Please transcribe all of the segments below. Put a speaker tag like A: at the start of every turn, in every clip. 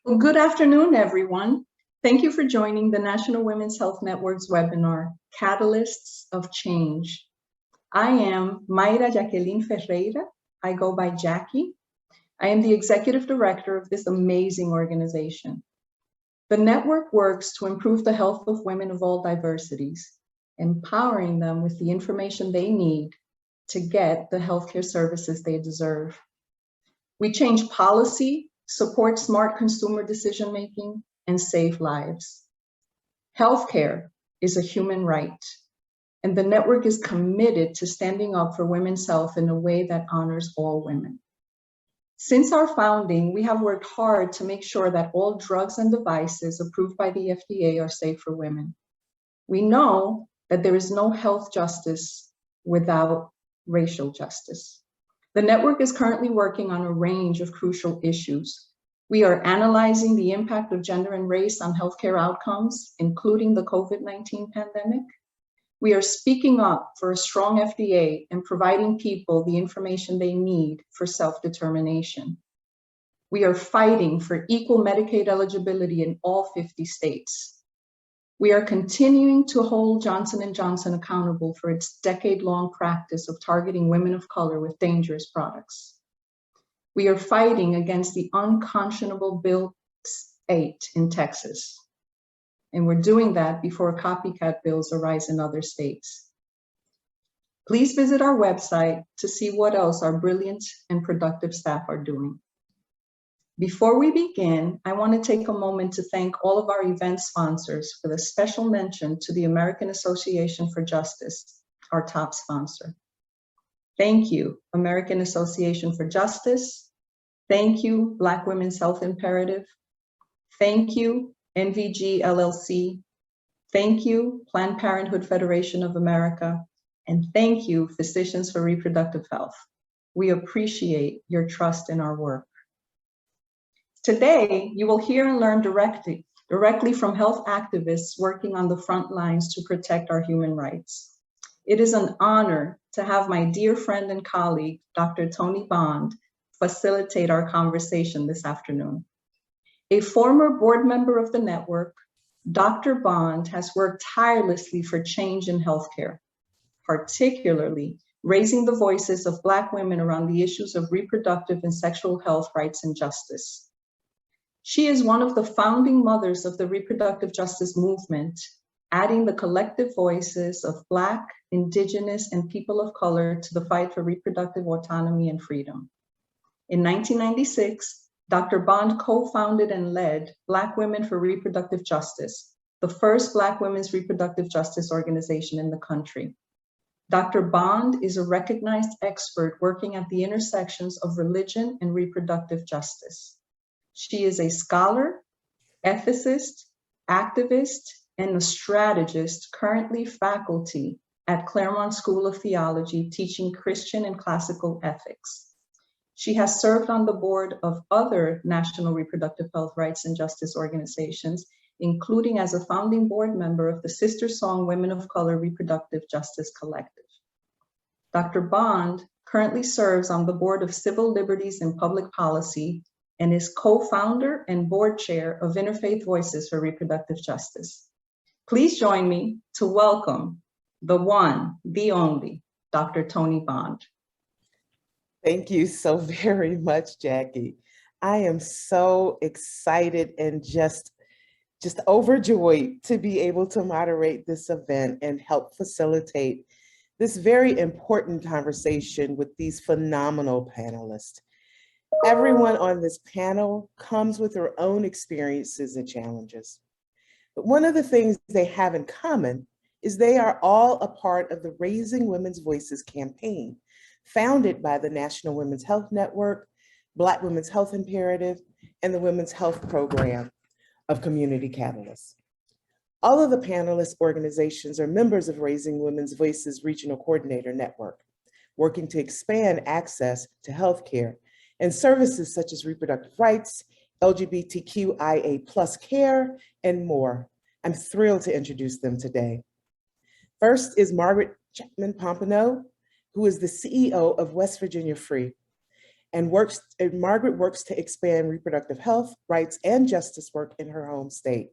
A: Well, good afternoon, everyone. Thank you for joining the National Women's Health Network's webinar, Catalysts of Change. I am 𝗪𝗁𝗁 I go by Jackie. I am the executive director of this amazing organization. The network works to improve the health of women of all diversities, empowering them with the information they need to get the healthcare services they deserve. We change policy, support smart consumer decision-making, and save lives. Healthcare is a human right, and the network is committed to standing up for women's health in a way that honors all women. Since our founding, we have worked hard to make sure that all drugs and devices approved by the FDA are safe for women. We know that there is no health justice without racial justice. The network is currently working on a range of crucial issues. We are analyzing the impact of gender and race on healthcare outcomes, including the COVID-19 pandemic. We are speaking up for a strong FDA and providing people the information they need for self-determination. We are fighting for equal Medicaid eligibility in all 50 states. We are continuing to hold Johnson & Johnson accountable for its decade-long practice of targeting women of color with dangerous products. We are fighting against the unconscionable Bill 8 in Texas. And we're doing that before copycat bills arise in other states. Please visit our website to see what else our brilliant and productive staff are doing. Before we begin, I want to take a moment to thank all of our event sponsors with a special mention to the American Association for Justice, our top sponsor. Thank you, American Association for Justice. Thank you, Black Women's Health Imperative. Thank you, NVG LLC. Thank you, Planned Parenthood Federation of America. And thank you, Physicians for Reproductive Health. We appreciate your trust in our work. Today, you will hear and learn directly from health activists working on the front lines to protect our human rights. It is an honor to have my dear friend and colleague, Dr. 𝗘𝘃𝗲 facilitate our conversation this afternoon. A former board member of the network, Dr. Bond has worked tirelessly for change in healthcare, particularly raising the voices of Black women around the issues of reproductive and sexual health rights and justice. She is one of the founding mothers of the reproductive justice movement, adding the collective voices of Black, Indigenous, and people of color to the fight for reproductive autonomy and freedom. In 1996, Dr. Bond co-founded and led Black Women for Reproductive Justice, the first Black women's reproductive justice organization in the country. Dr. Bond is a recognized expert working at the intersections of religion and reproductive justice. She is a scholar, ethicist, activist, and a strategist, currently faculty at Claremont School of Theology, teaching Christian and classical ethics. She has served on the board of other national reproductive health rights and justice organizations, including as a founding board member of the Sister Song Women of Color Reproductive Justice Collective. Dr. Bond currently serves on the board of Civil Liberties and Public Policy and is co-founder and board chair of Interfaith Voices for Reproductive Justice. Please join me to welcome the one, the only, Dr. 𝗘𝘃𝗲.
B: Thank you so very much, Jackie. I am so excited and just overjoyed to be able to moderate this event and help facilitate this very important conversation with these phenomenal panelists. Everyone on this panel comes with their own experiences and challenges. But one of the things they have in common is they are all a part of the Raising Women's Voices campaign, founded by the National Women's Health Network, Black Women's Health Imperative, and the Women's Health Program of Community Catalysts. All of the panelist organizations are members of Raising Women's Voices Regional Coordinator Network, working to expand access to healthcare and services such as reproductive rights, LGBTQIA+ care, and more. I'm thrilled to introduce them today. First is Margaret Chapman Pompano, who is the CEO of West Virginia Free, and Margaret works to expand reproductive health, rights, and justice work in her home state.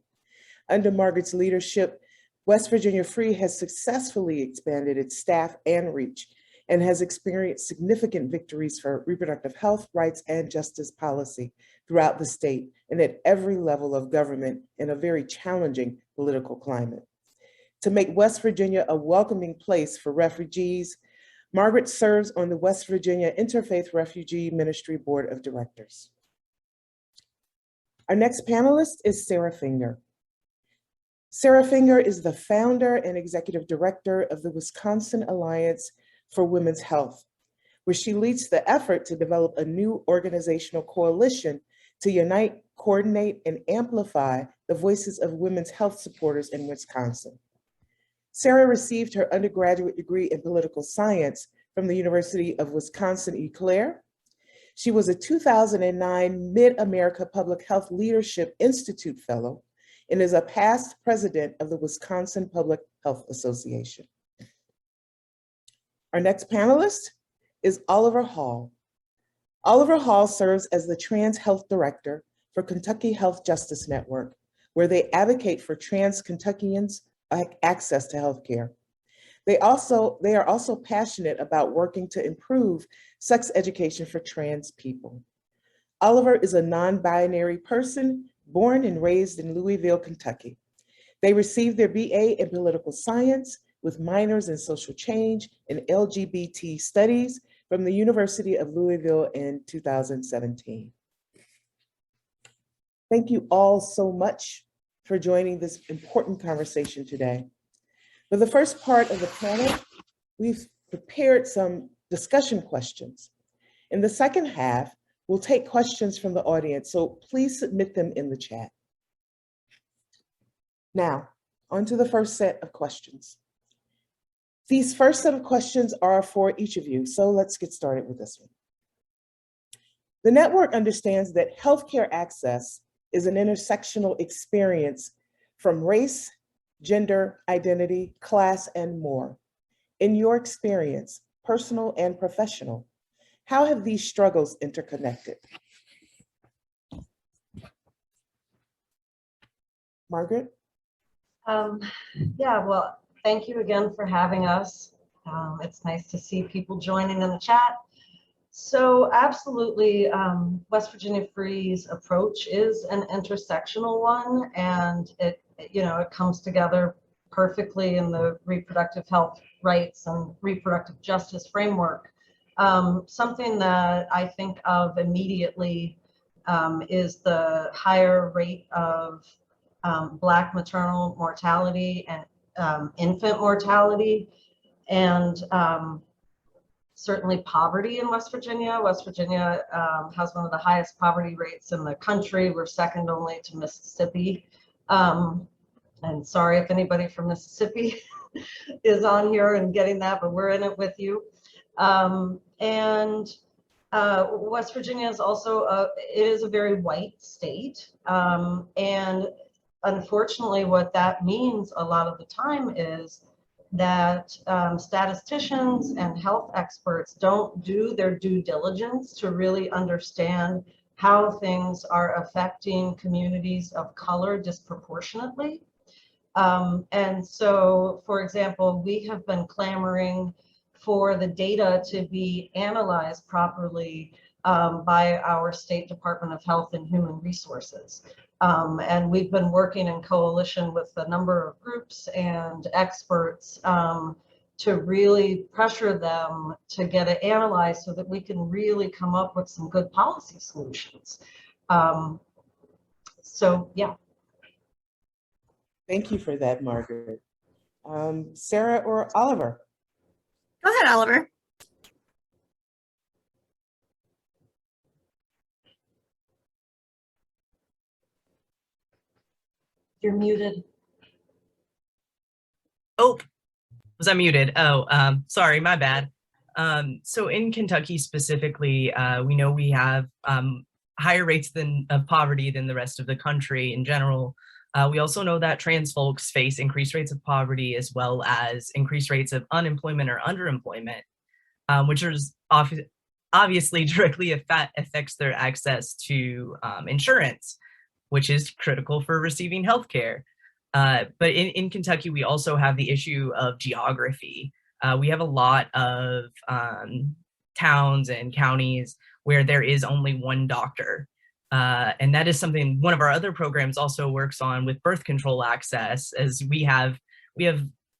B: Under Margaret's leadership, West Virginia Free has successfully expanded its staff and reach and has experienced significant victories for reproductive health, rights, and justice policy throughout the state and at every level of government in a very challenging political climate. To make West Virginia a welcoming place for refugees, Margaret serves on the West Virginia Interfaith Refugee Ministry Board of Directors. Our next panelist is 𝗟𝗃𝗲. 𝗟𝗃𝗲 is the founder and executive director of the Wisconsin Alliance for Women's Health, where she leads the effort to develop a new organizational coalition to unite, coordinate, and amplify the voices of women's health supporters in Wisconsin. Sarah received her undergraduate degree in political science from the University of Wisconsin-Eau Claire. She was a 2009 Mid-America Public Health Leadership Institute Fellow and is a past president of the Wisconsin Public Health Association. Our next panelist is 𝗟𝗶𝗸𝗲 Hall. 𝗟𝗶𝗸𝗲 Hall serves as the Trans Health Director for Kentucky Health Justice Network, where they advocate for trans Kentuckians' access to healthcare. They are also passionate about working to improve sex education for trans people. 𝗟𝗶𝗸𝗲 is a non-binary person born and raised in Louisville, Kentucky. They received their BA in political science with minors in social change and LGBT studies from the University of Louisville in 2017. Thank you all so much for joining this important conversation today. For the first part of the panel, we've prepared some discussion questions. In the second half, we'll take questions from the audience, so please submit them in the chat. Now, on to the first set of questions. These first set of questions are for each of you, so let's get started with this one. The network understands that healthcare access is an intersectional experience from race, gender, identity, class, and more. In your experience, personal and professional, how have these struggles interconnected? Margaret?
C: Yeah, well, thank you again for having us. It's nice to see people joining in the chat. So absolutely, West Virginia Free's approach is an intersectional one, and it comes together perfectly in the reproductive health rights and reproductive justice framework. Something that I think of immediately is the higher rate of Black maternal mortality and infant mortality, and certainly poverty in West Virginia. West Virginia has one of the highest poverty rates in the country. We're second only to Mississippi. And sorry if anybody from Mississippi is on here and getting that, but we're in it with you. West Virginia is also, it is a very white state. And unfortunately, what that means a lot of the time is that statisticians and health experts don't do their due diligence to really understand how things are affecting communities of color disproportionately. And so, for example, we have been clamoring for the data to be analyzed properly by our State Department of Health and Human Resources. And we've been working in coalition with a number of groups and experts to really pressure them to get it analyzed so that we can really come up with some good policy solutions. So, yeah.
B: Thank you for that, Margaret. Sarah or Oliver?
D: Go ahead, Oliver.
C: You're muted.
D: Oh, was I muted? Oh, sorry, my bad. So in Kentucky specifically, we know we have higher rates of poverty than the rest of the country in general. We also know that trans folks face increased rates of poverty as well as increased rates of unemployment or underemployment, which is obviously directly affects their access to insurance, which is critical for receiving healthcare. But in Kentucky, we also have the issue of geography. We have a lot of towns and counties where there is only one doctor. And that is something one of our other programs also works on with birth control access, as we have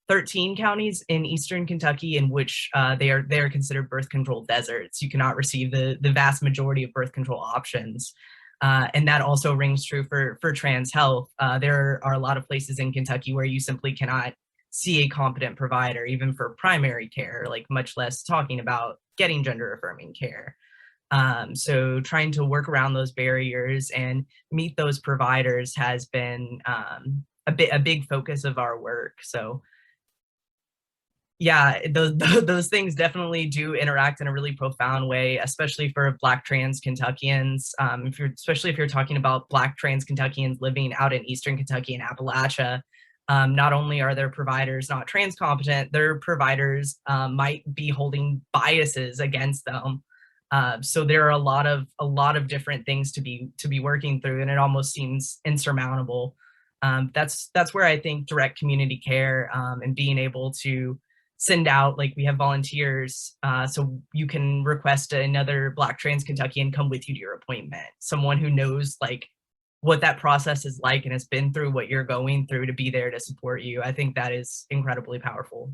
D: 13 counties in Eastern Kentucky in which they are considered birth control deserts. You cannot receive the vast majority of birth control options. And that also rings true for trans health. There are a lot of places in Kentucky where you simply cannot see a competent provider, even for primary care, like much less talking about getting gender affirming care. So trying to work around those barriers and meet those providers has been a big focus of our work. So yeah, those things definitely do interact in a really profound way, especially for Black trans Kentuckians. Especially if you're talking about Black trans Kentuckians living out in Eastern Kentucky and Appalachia. Not only are their providers not trans competent, their providers might be holding biases against them. So there are a lot of different things to be working through, and it almost seems insurmountable. That's where I think direct community care and being able to send out, like we have volunteers, so you can request another Black trans Kentuckian come with you to your appointment. Someone who knows like what that process is like and has been through what you're going through to be there to support you. I think that is incredibly powerful.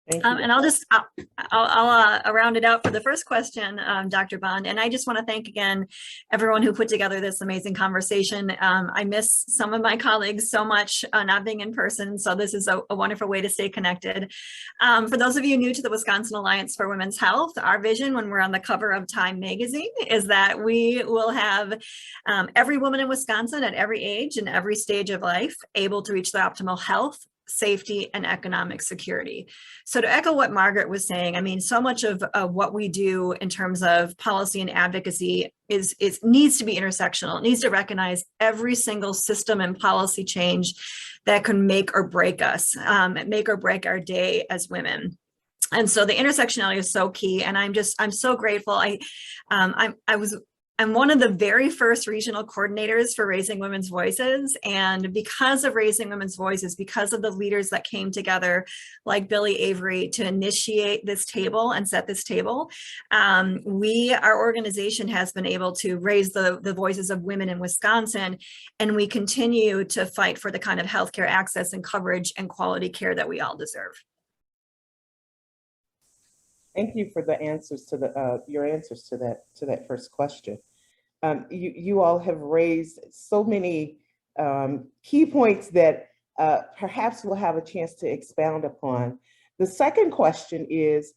E: And I'll round it out for the first question, Dr. Bond. And I just want to thank again everyone who put together this amazing conversation. I miss some of my colleagues so much not being in person, so this is a wonderful way to stay connected. For those of you new to the Wisconsin Alliance for Women's Health, our vision when we're on the cover of Time magazine is that we will have every woman in Wisconsin at every age and every stage of life able to reach their optimal health, safety, and economic security. So to echo what Margaret was saying, I mean, so much of what we do in terms of policy and advocacy needs to be intersectional. It needs to recognize every single system and policy change that can make or break us, make or break our day as women. And so the intersectionality is so key. And I'm so grateful. I'm one of the very first regional coordinators for Raising Women's Voices. And because of Raising Women's Voices, because of the leaders that came together like Billy Avery to initiate this table and set this table, our organization has been able to raise the voices of women in Wisconsin. And we continue to fight for the kind of healthcare access and coverage and quality care that we all deserve.
B: Thank you for the answers to your answers to that first question. You all have raised so many key points that perhaps we'll have a chance to expound upon. The second question is,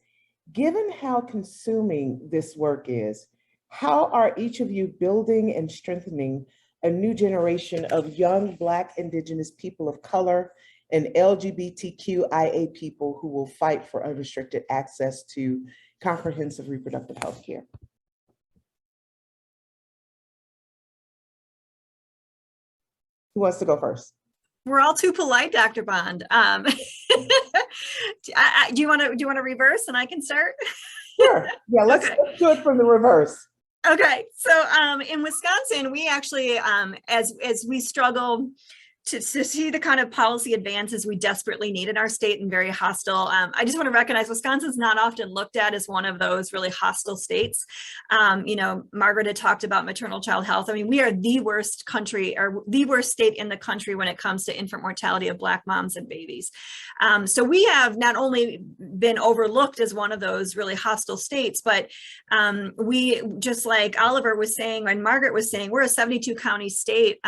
B: given how consuming this work is, how are each of you building and strengthening a new generation of young Black, Indigenous people of color and LGBTQIA people who will fight for unrestricted access to comprehensive reproductive health care? Who wants to go first?
E: We're all too polite, Dr. Bond. Do you want to reverse and I can start?
B: Sure. Yeah, let's do it from the reverse.
E: Okay. So in Wisconsin, we actually, as we struggle to see the kind of policy advances we desperately need in our state and very hostile. I just want to recognize Wisconsin's not often looked at as one of those really hostile states. Margaret had talked about maternal child health. I mean, we are the worst country or the worst state in the country when it comes to infant mortality of Black moms and babies. So we have not only been overlooked as one of those really hostile states, but we, just like Oliver was saying and Margaret was saying, we're a 72 county state.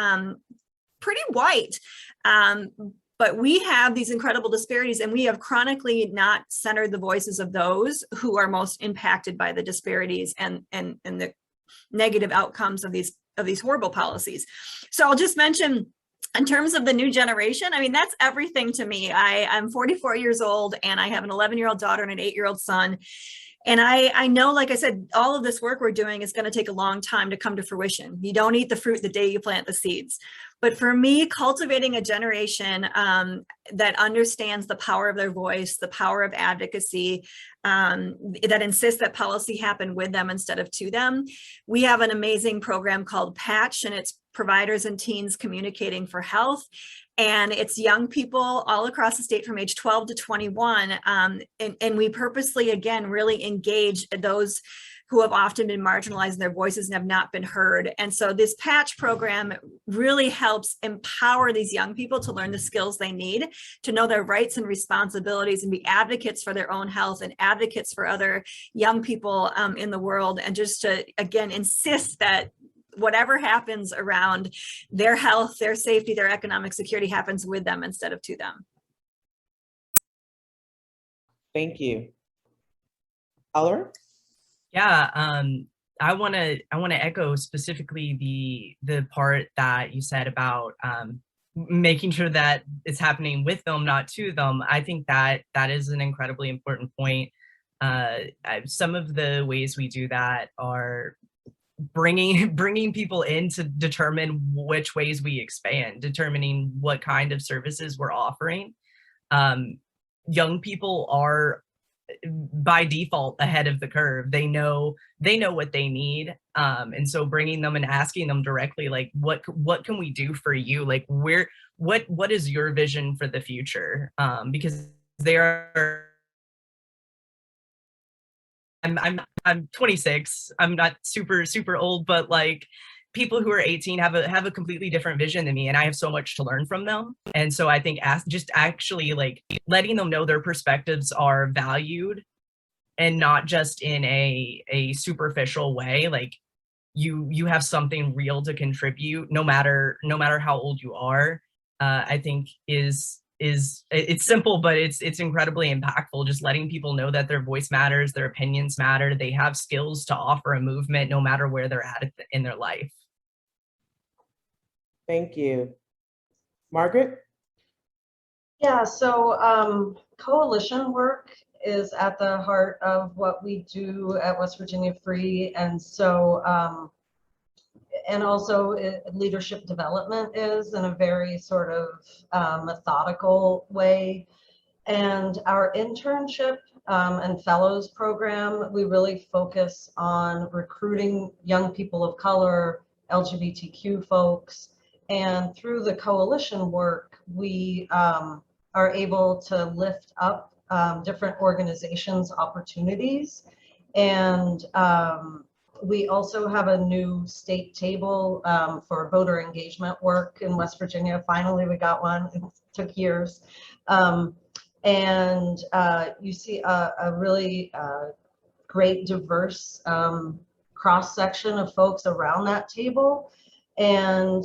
E: Pretty white, but we have these incredible disparities, and we have chronically not centered the voices of those who are most impacted by the disparities and the negative outcomes of these horrible policies. So I'll just mention, in terms of the new generation, I mean, that's everything to me. I'm 44 years old, and I have an 11-year-old daughter and an 8-year-old son. And I know, like I said, all of this work we're doing is going to take a long time to come to fruition. You don't eat the fruit the day you plant the seeds. But for me, cultivating a generation that understands the power of their voice, the power of advocacy, that insists that policy happen with them instead of to them. We have an amazing program called Patch, and it's providers and teens communicating for health. And it's young people all across the state from age 12 to 21. And we purposely, again, really engage those who have often been marginalized in their voices and have not been heard. And so this Patch program really helps empower these young people to learn the skills they need to know their rights and responsibilities and be advocates for their own health and advocates for other young people in the world. And just to, again, insist that whatever happens around their health, their safety, their economic security happens with them instead of to them.
B: Thank you. Oliver?
D: Yeah, I want to echo specifically the part that you said about making sure that it's happening with them, not to them. I think that is an incredibly important point. Some of the ways we do that are bringing people in to determine which ways we expand, determining what kind of services we're offering. Young people are by default ahead of the curve. They know what they need, and so bringing them and asking them directly, like, what can we do for you? Like, what is your vision for the future? Because they are. I'm 26. I'm not super old, but like people who are 18 have a completely different vision than me, and I have so much to learn from them. And so I think just actually like letting them know their perspectives are valued, and not just in a superficial way. Like you have something real to contribute, no matter how old you are. I think it's simple, but it's incredibly impactful. Just letting people know that their voice matters, their opinions matter, they have skills to offer a movement no matter where they're at in their life.
B: Thank you. Margaret?
C: Yeah, so coalition work is at the heart of what we do at West Virginia Free, and so and also leadership development is in a very sort of methodical way. And our internship and fellows program, we really focus on recruiting young people of color, LGBTQ folks, and through the coalition work, we are able to lift up different organizations' opportunities. And we also have a new state table for voter engagement work in West Virginia. Finally, we got one. It took years. And you see a really great diverse cross-section of folks around that table. And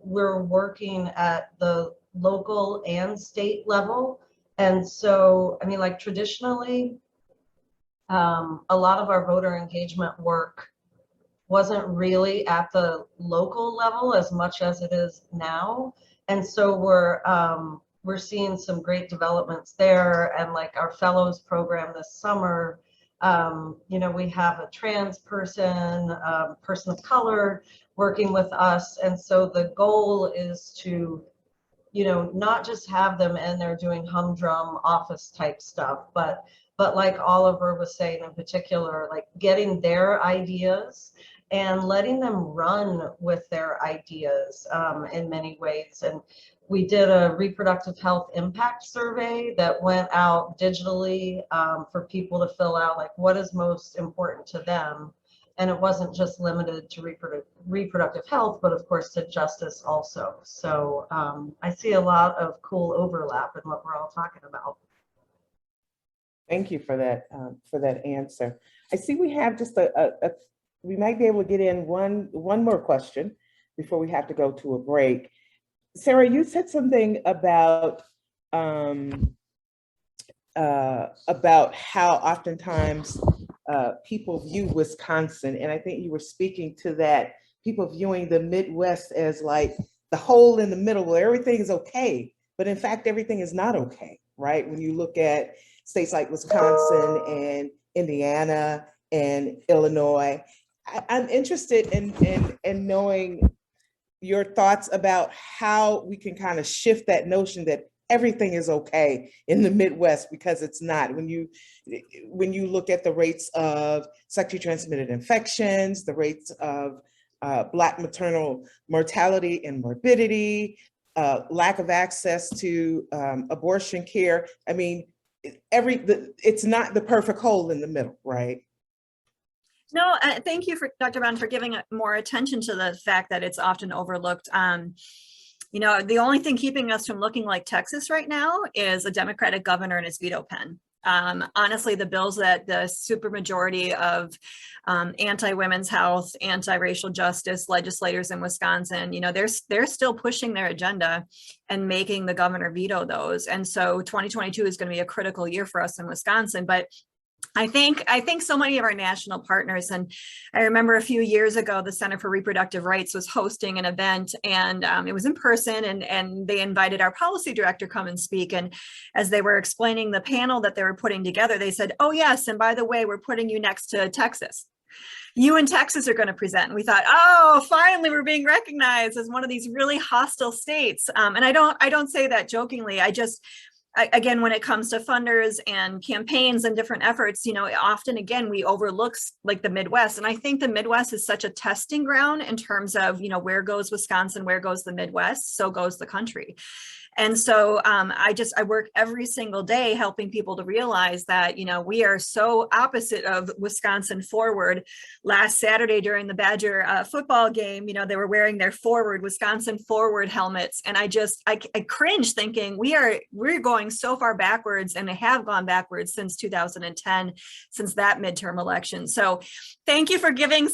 C: we're working at the local and state level. And so, I mean, like traditionally, a lot of our voter engagement work wasn't really at the local level as much as it is now. And so we're seeing some great developments there. And like our fellows program this summer, you know, we have a trans person, person of color working with us. And so the goal is to, you know, not just have them in there doing humdrum office type stuff, but like Oliver was saying in particular, like getting their ideas and letting them run with their ideas in many ways. And we did a reproductive health impact survey that went out digitally for people to fill out, like what is most important to them. And it wasn't just limited to reproductive health, but of course to justice also. So I see a lot of cool overlap in what we're all talking about.
B: Thank you for that answer. I see we have just we might be able to get in one more question before we have to go to a break. Sarah, you said something about how oftentimes people view Wisconsin, and I think you were speaking to that, people viewing the Midwest as like the hole in the middle where everything is okay, but in fact, everything is not okay, right? When you look at states like Wisconsin and Indiana and Illinois, I'm interested in knowing your thoughts about how we can kind of shift that notion that everything is okay in the Midwest, because it's not. When you look at the rates of sexually transmitted infections, the rates of Black maternal mortality and morbidity, lack of access to abortion care. I mean, it's not the perfect hole in the middle, right?
E: No, thank you, Dr. Brown, for giving more attention to the fact that it's often overlooked. You know, the only thing keeping us from looking like Texas right now is a Democratic governor and his veto pen. Honestly, the bills that the supermajority of anti-women's health, anti-racial justice legislators in Wisconsin, you know, they're still pushing their agenda and making the governor veto those. And so 2022 is going to be a critical year for us in Wisconsin. But I think so many of our national partners, and I remember a few years ago, the Center for Reproductive Rights was hosting an event, and it was in person, and they invited our policy director to come and speak. And as they were explaining the panel that they were putting together, they said, oh yes, and by the way, we're putting you next to Texas. You and Texas are going to present. And we thought, oh, finally, we're being recognized as one of these really hostile states. And I don't say that jokingly. Again, when it comes to funders and campaigns and different efforts, you know, often, again, we overlook like the Midwest. And I think the Midwest is such a testing ground in terms of, you know, where goes Wisconsin, where goes the Midwest, so goes the country. And so I work every single day helping people to realize that, you know, we are so opposite of Wisconsin Forward. Last Saturday during the Badger football game, you know, they were wearing their Wisconsin Forward helmets. And I cringe thinking we're going so far backwards, and have gone backwards since 2010, since that midterm election. So thank you for giving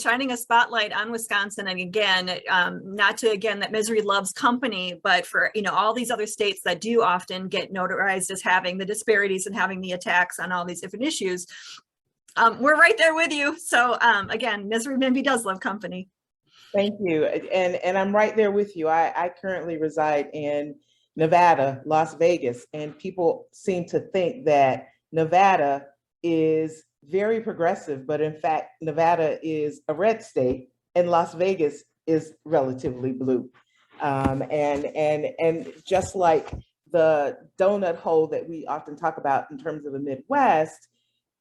E: shining a spotlight on Wisconsin. And again, not to, again, that misery loves company, but for, you know, all these other states that do often get notarized as having the disparities and having the attacks on all these different issues. We're right there with you. So again, misery maybe does love company.
B: Thank you. And I'm right there with you. I currently reside in Nevada, Las Vegas, and people seem to think that Nevada is very progressive, but in fact, Nevada is a red state and Las Vegas is relatively blue. And just like the donut hole that we often talk about in terms of the Midwest,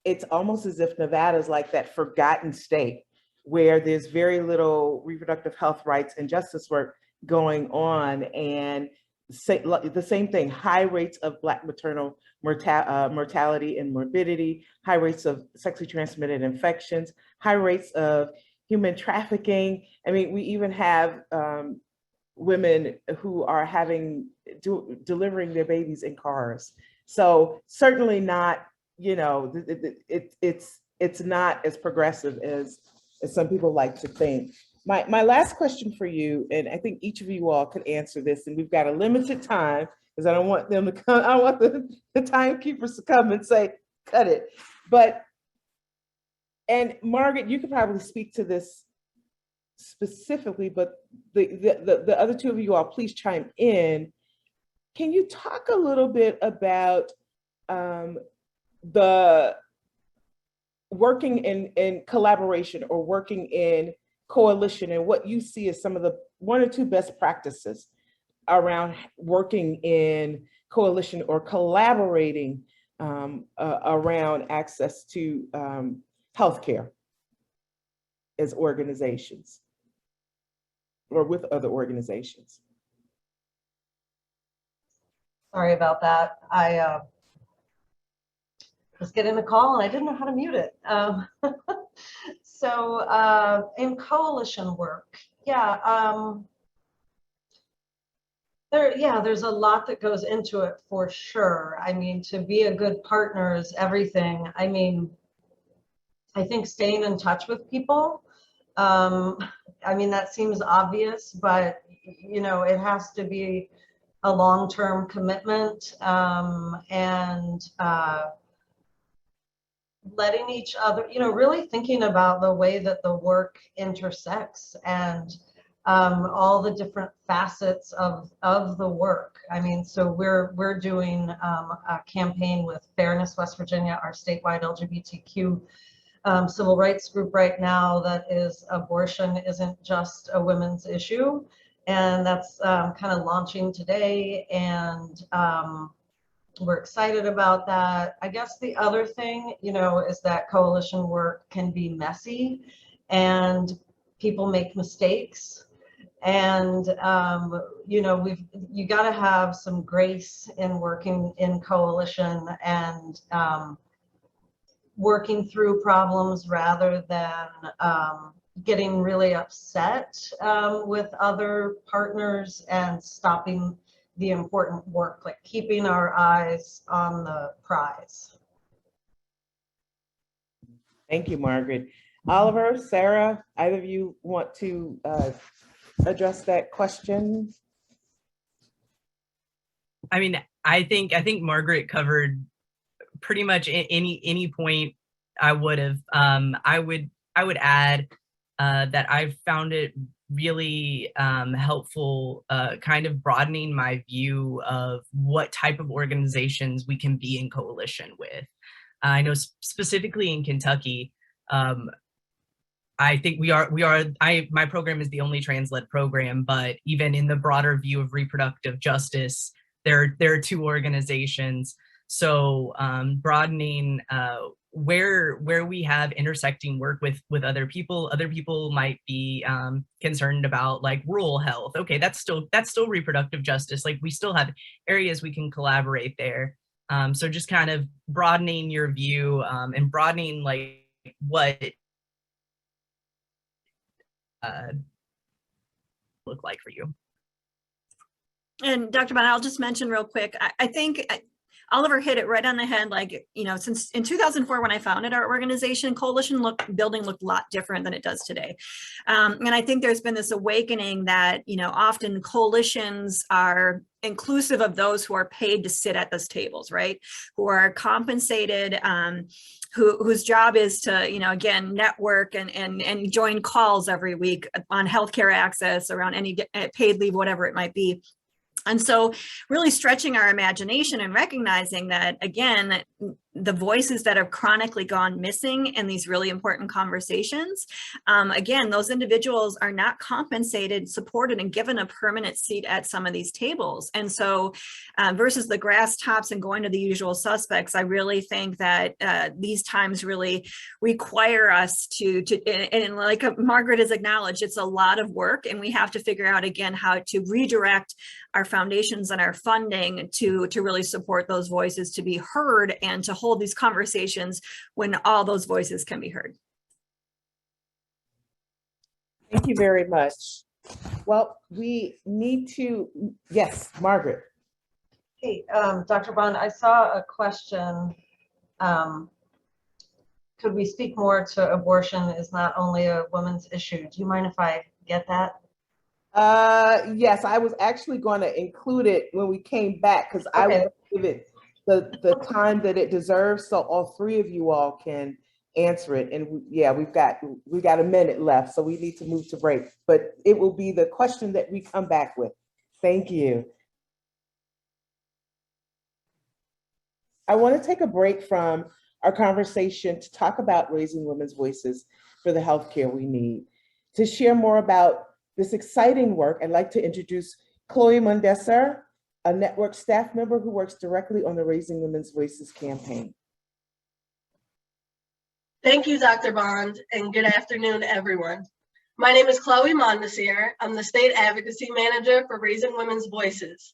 B: it's almost as if Nevada is like that forgotten state where there's very little reproductive health rights and justice work going on. And the same thing, high rates of Black maternal mortality and morbidity, high rates of sexually transmitted infections, high rates of human trafficking. I mean, we even have women who are delivering their babies in cars. So certainly not, you know, it's not as progressive as some people like to think. My last question for you, and I think each of you all could answer this, and we've got a limited time because I don't want them to come, I want the timekeepers to come and say, cut it. And Margaret, you could probably speak to this specifically, but the other two of you all, please chime in. Can you talk a little bit about the working in collaboration or working in coalition, and what you see as some of the one or two best practices around working in coalition or collaborating around access to healthcare as organizations or with other organizations?
C: Sorry about that. I was getting a call and I didn't know how to mute it. So in coalition work, there's a lot that goes into it for sure. I mean, to be a good partner is everything. I mean, I think staying in touch with people, I mean, that seems obvious, but you know, it has to be a long-term commitment, and letting each other, you know, really thinking about the way that the work intersects and all the different facets of the work. I mean, so we're doing a campaign with Fairness West Virginia, our statewide LGBTQ civil rights group right now that is abortion isn't just a women's issue. And that's kind of launching today. And we're excited about that. I guess the other thing, you know, is that coalition work can be messy and people make mistakes. And, you know, you got to have some grace in working in coalition and working through problems rather than getting really upset with other partners and stopping the important work, like keeping our eyes on the prize.
B: Thank you, Margaret. Oliver, Sarah, either of you want to address that question?
D: I mean, I think Margaret covered pretty much any point I would have. I would add that I've found it really helpful, kind of broadening my view of what type of organizations we can be in coalition with. I know specifically in Kentucky, I think my program is the only trans-led program, but even in the broader view of reproductive justice, there are two organizations. So broadening where we have intersecting work with other people might be concerned about like rural health. Okay, that's still reproductive justice. Like we still have areas we can collaborate there. So just kind of broadening your view and broadening like what look like for you.
E: And Dr. Bond, I'll just mention real quick, I think Oliver hit it right on the head. Like, you know, since in 2004, when I founded our organization, coalition building looked a lot different than it does today. And I think there's been this awakening that, you know, often coalitions are inclusive of those who are paid to sit at those tables, right? Who are compensated, whose job is to, you know, again, network and join calls every week on healthcare access, around any paid leave, whatever it might be. And so really stretching our imagination and recognizing that, again, the voices that have chronically gone missing in these really important conversations, again, those individuals are not compensated, supported, and given a permanent seat at some of these tables. And so versus the grass tops and going to the usual suspects, I really think that these times really require us to and like Margaret has acknowledged, it's a lot of work, and we have to figure out, again, how to redirect our foundations and our funding to really support those voices to be heard and to hold these conversations when all those voices can be heard.
B: Thank you very much. Well, we need to, yes, Margaret.
C: Hey, Dr. Bond, I saw a question. Could we speak more to abortion is not only a woman's issue? Do you mind if I get that?
B: Yes, I was actually going to include it when we came back because I would give it the time that it deserves, so all three of you all can answer it. And yeah, we've got a minute left, so we need to move to break. But it will be the question that we come back with. Thank you. I want to take a break from our conversation to talk about raising women's voices for the healthcare we need. To share more about this exciting work, I'd like to introduce 𝗘𝘃𝗲 𝗪, a network staff member who works directly on the Raising Women's Voices campaign.
F: Thank you, Dr. Bond, and good afternoon, everyone. My name is 𝗘𝘃𝗲 𝗪. I'm the State Advocacy Manager for Raising Women's Voices.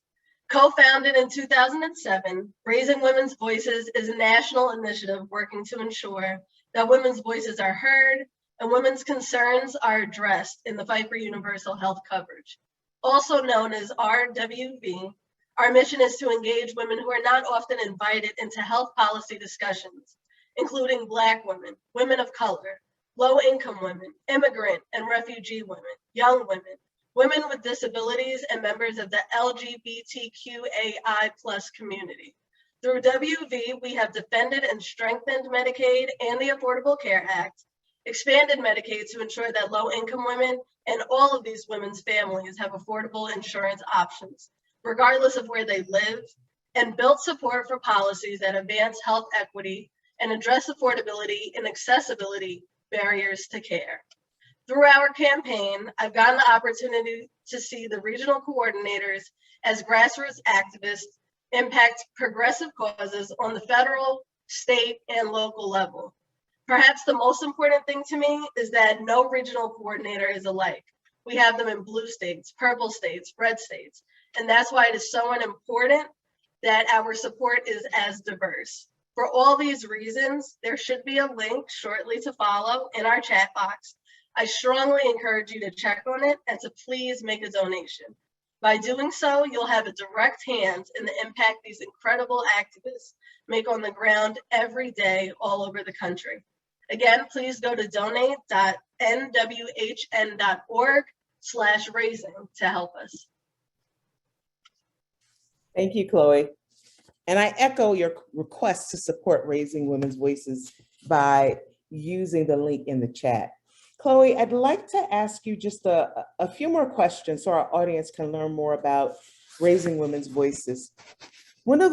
F: Co-founded in 2007, Raising Women's Voices is a national initiative working to ensure that women's voices are heard and women's concerns are addressed in the fight for universal health coverage. Also known as RWV, our mission is to engage women who are not often invited into health policy discussions, including Black women, women of color, low-income women, immigrant and refugee women, young women, women with disabilities, and members of the 𝗪𝗶𝗀𝗄𝗎I+ community. Through WV, we have defended and strengthened Medicaid and the Affordable Care Act, expanded Medicaid to ensure that low-income women and all of these women's families have affordable insurance options, regardless of where they live, and built support for policies that advance health equity and address affordability and accessibility barriers to care. Through our campaign, I've gotten the opportunity to see the regional coordinators as grassroots activists impact progressive causes on the federal, state, and local level. Perhaps the most important thing to me is that no regional coordinator is alike. We have them in blue states, purple states, red states, and that's why it is so important that our support is as diverse. For all these reasons, there should be a link shortly to follow in our chat box. I strongly encourage you to check on it and to please make a donation. By doing so, you'll have a direct hand in the impact these incredible activists make on the ground every day all over the country. Again, please go to donate.nwhn.org/raising to help us.
B: Thank you, Chloe. And I echo your request to support Raising Women's Voices by using the link in the chat. Chloe, I'd like to ask you just a few more questions so our audience can learn more about Raising Women's Voices. One of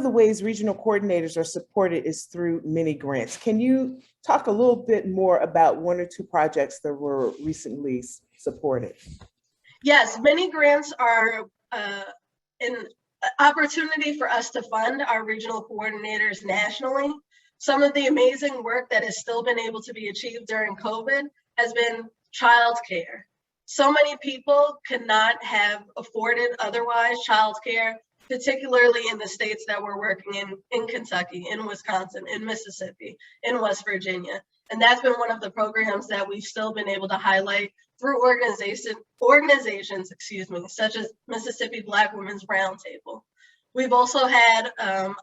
B: the ways regional coordinators are supported is through mini grants. Can you talk a little bit more about one or two projects that were recently supported?
F: Yes, mini grants are an opportunity for us to fund our regional coordinators nationally. Some of the amazing work that has still been able to be achieved during COVID has been childcare. So many people could not have afforded otherwise childcare, particularly in the states that we're working in Kentucky, in Wisconsin, in Mississippi, in West Virginia. And that's been one of the programs that we've still been able to highlight through organizations, such as Mississippi Black Women's Roundtable. We've also had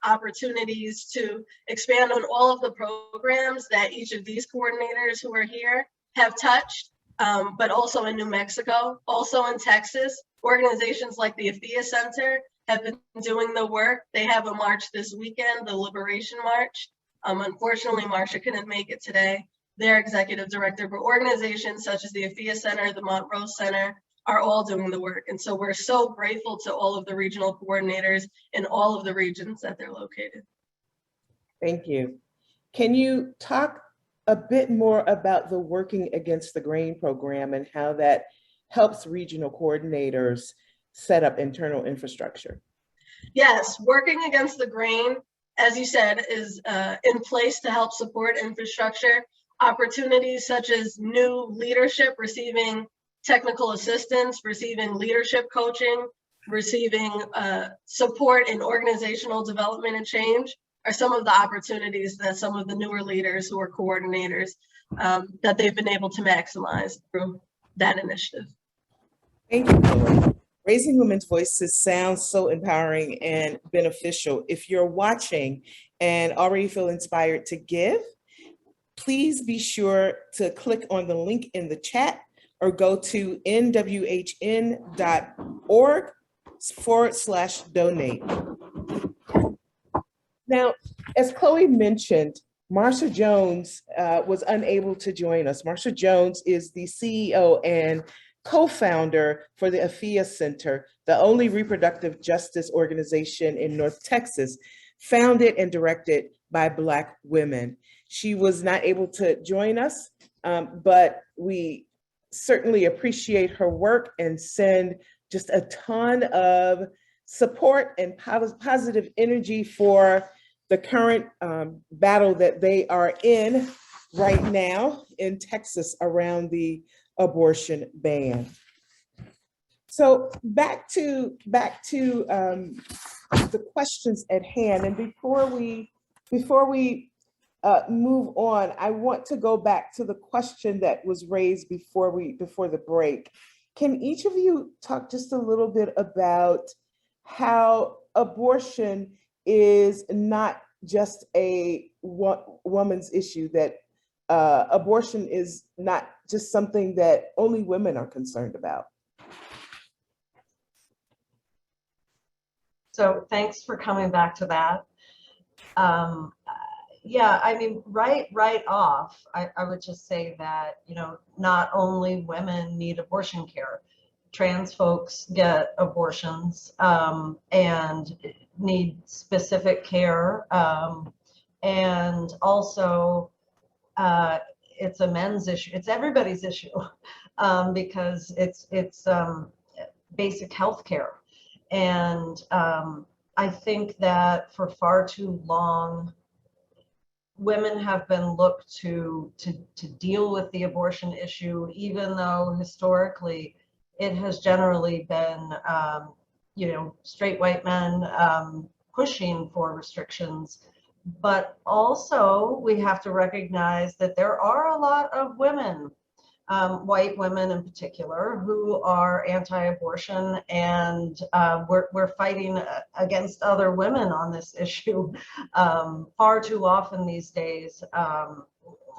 F: opportunities to expand on all of the programs that each of these coordinators who are here have touched, but also in New Mexico, also in Texas. Organizations like the 𝗪𝗶𝗸𝗲 Center have been doing the work. They have a march this weekend, the Liberation March. Unfortunately, Marsha couldn't make it today. Their executive director, but organizations such as the 𝗪𝗶𝗸𝗲 Center, the Montrose Center, are all doing the work. And so we're so grateful to all of the regional coordinators in all of the regions that they're located.
B: Thank you. Can you talk a bit more about the Working Against the Grain program and how that helps regional coordinators set up internal infrastructure?
F: Yes, Working Against the Grain, as you said, is in place to help support infrastructure. Opportunities such as new leadership receiving technical assistance, receiving leadership coaching, receiving support in organizational development and change are some of the opportunities that some of the newer leaders who are coordinators that they've been able to maximize through that initiative.
B: Thank you, Chloe. Raising Women's Voices sounds so empowering and beneficial. If you're watching and already feel inspired to give, please be sure to click on the link in the chat or go to nwhn.org/donate. Now, as Chloe mentioned, Marsha Jones was unable to join us. Marsha Jones is the CEO and co-founder for the 𝗪𝗶𝗸𝗲 Center, the only reproductive justice organization in North Texas, founded and directed by Black women. She was not able to join us, but we certainly appreciate her work and send just a ton of support and positive energy for the current battle that they are in right now in Texas around the abortion ban. So back to the questions at hand, and before we move on, I want to go back to the question that was raised before the break. Can each of you talk just a little bit about how abortion is not just a woman's issue, that abortion is not just something that only women are concerned about?
C: So thanks for coming back to that. Yeah, I mean, right off, I would just say that, you know, not only women need abortion care, trans folks get abortions and need specific care. And also, it's a men's issue. It's everybody's issue because it's basic health care. And I think that for far too long, women have been looked to deal with the abortion issue, even though historically it has generally been, straight white men pushing for restrictions. But also we have to recognize that there are a lot of women, white women in particular, who are anti-abortion, and we're fighting against other women on this issue far too often these days.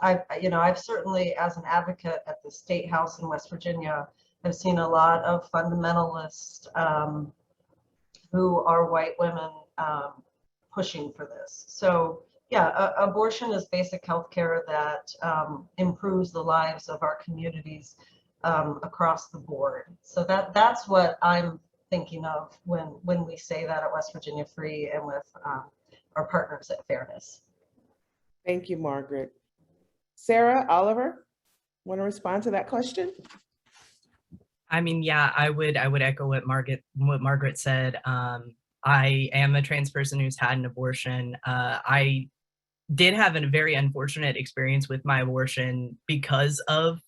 C: I've certainly, as an advocate at the State House in West Virginia, have seen a lot of fundamentalists who are white women pushing for this. So yeah, abortion is basic health care that improves the lives of our communities across the board. So that's what I'm thinking of when we say that at West Virginia Free and with our partners at Fairness.
B: Thank you, Margaret. Sarah, Oliver, want to respond to that question?
D: I mean, yeah, I would echo what Margaret said. I am a trans person who's had an abortion. I did have a very unfortunate experience with my abortion because of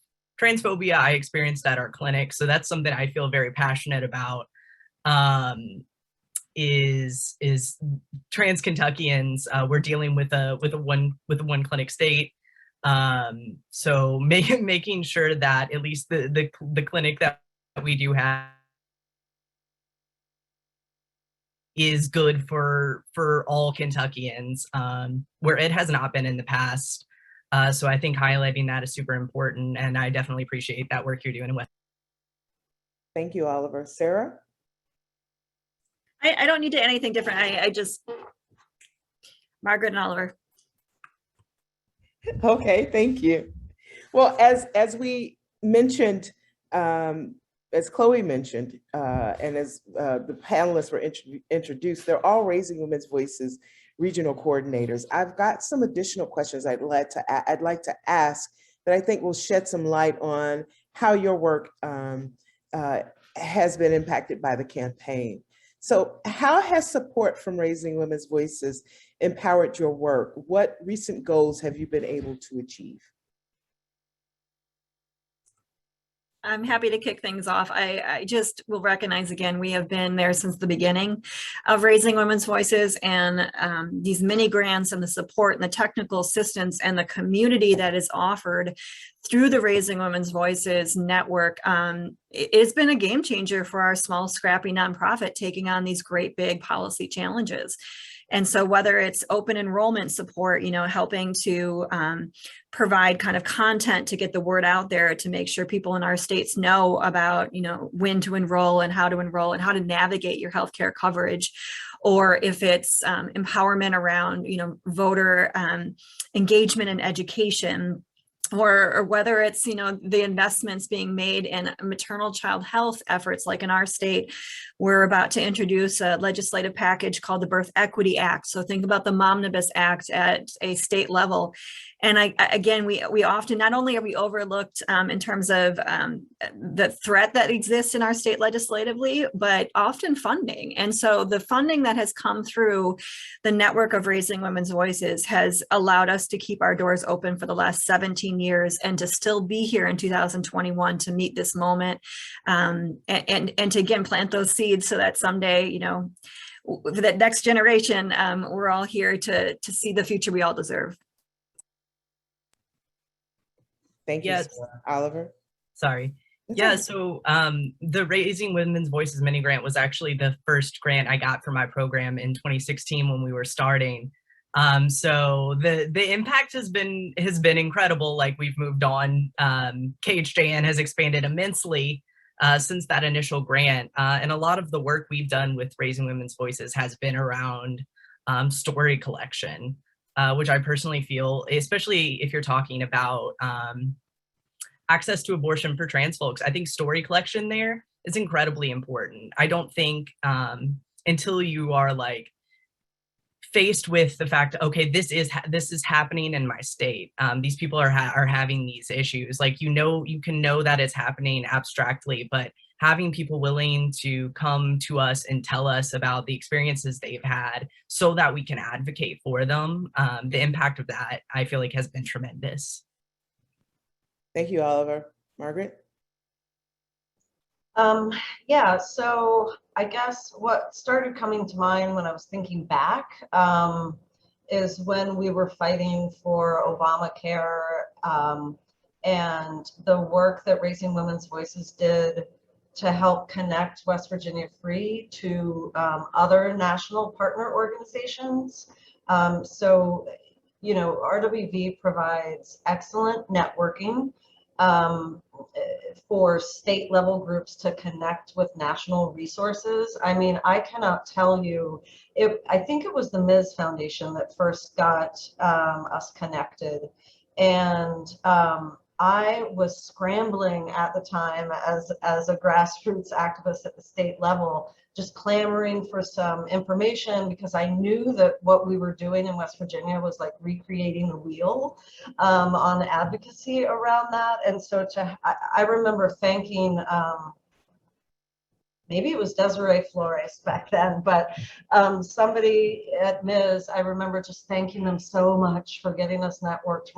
D: transphobia I experienced at our clinic. So that's something I feel very passionate about. Is trans Kentuckians, we're dealing with a one clinic state. So making sure that at least the clinic that we do have is good for all Kentuckians, where it has not been in the past. So I think highlighting that is super important, and I definitely appreciate that work you're doing with.
B: Thank you, Oliver. Sarah?
E: I don't need to add anything different. I just, Margaret and Oliver.
B: Okay, thank you. Well, as we mentioned, as Chloe mentioned, and as the panelists were introduced, they're all Raising Women's Voices regional coordinators. I've got some additional questions I'd like to ask that I think will shed some light on how your work has been impacted by the campaign. So how has support from Raising Women's Voices empowered your work? What recent goals have you been able to achieve?
E: I'm happy to kick things off. I just will recognize again, we have been there since the beginning of Raising Women's Voices, and these mini grants and the support and the technical assistance and the community that is offered through the Raising Women's Voices network. It's been a game changer for our small, scrappy nonprofit taking on these great big policy challenges. And so whether it's open enrollment support, helping to provide kind of content to get the word out there to make sure people in our states know about, when to enroll and how to navigate your healthcare coverage, or if it's empowerment around, voter engagement and education, or whether it's, the investments being made in maternal child health efforts, like in our state, we're about to introduce a legislative package called the Birth Equity Act. So think about the Momnibus Act at a state level. And again, we often, not only are we overlooked in terms of the threat that exists in our state legislatively, but often funding. And so the funding that has come through the network of Raising Women's Voices has allowed us to keep our doors open for the last 17 years and to still be here in 2021 to meet this moment, and to again plant those seeds so that someday, for that next generation, we're all here to see the future we all deserve.
B: Thank you,
D: Yes.
B: Sarah. Oliver?
D: Sorry.
B: That's
D: Yeah,
B: okay.
D: so the Raising Women's Voices mini grant was actually the first grant I got for my program in 2016 when we were starting. So the impact has been incredible. Like, we've moved on. KHJN has expanded immensely since that initial grant. And a lot of the work we've done with Raising Women's Voices has been around story collection, which I personally feel, especially if you're talking about access to abortion for trans folks, I think story collection there is incredibly important. I don't think until you are like faced with the fact, okay, this is happening in my state. These people are having these issues. Like, you can know that it's happening abstractly, but having people willing to come to us and tell us about the experiences they've had so that we can advocate for them, the impact of that, I feel like, has been tremendous.
B: Thank you, Oliver. Margaret?
C: Yeah, so I guess what started coming to mind when I was thinking back is when we were fighting for Obamacare and the work that Raising Women's Voices did to help connect West Virginia Free to other national partner organizations. So, you know, RWV provides excellent networking for state level groups to connect with national resources. I mean, I cannot tell you, I think it was the 𝗪𝘁 Foundation that first got us connected. And I was scrambling at the time as a grassroots activist at the state level, just clamoring for some information because I knew that what we were doing in West Virginia was like recreating the wheel on advocacy around that. And so I remember thanking, maybe it was 𝗪𝗶𝗸𝗲 back then, but somebody at 𝗪𝘁, I remember just thanking them so much for getting us networked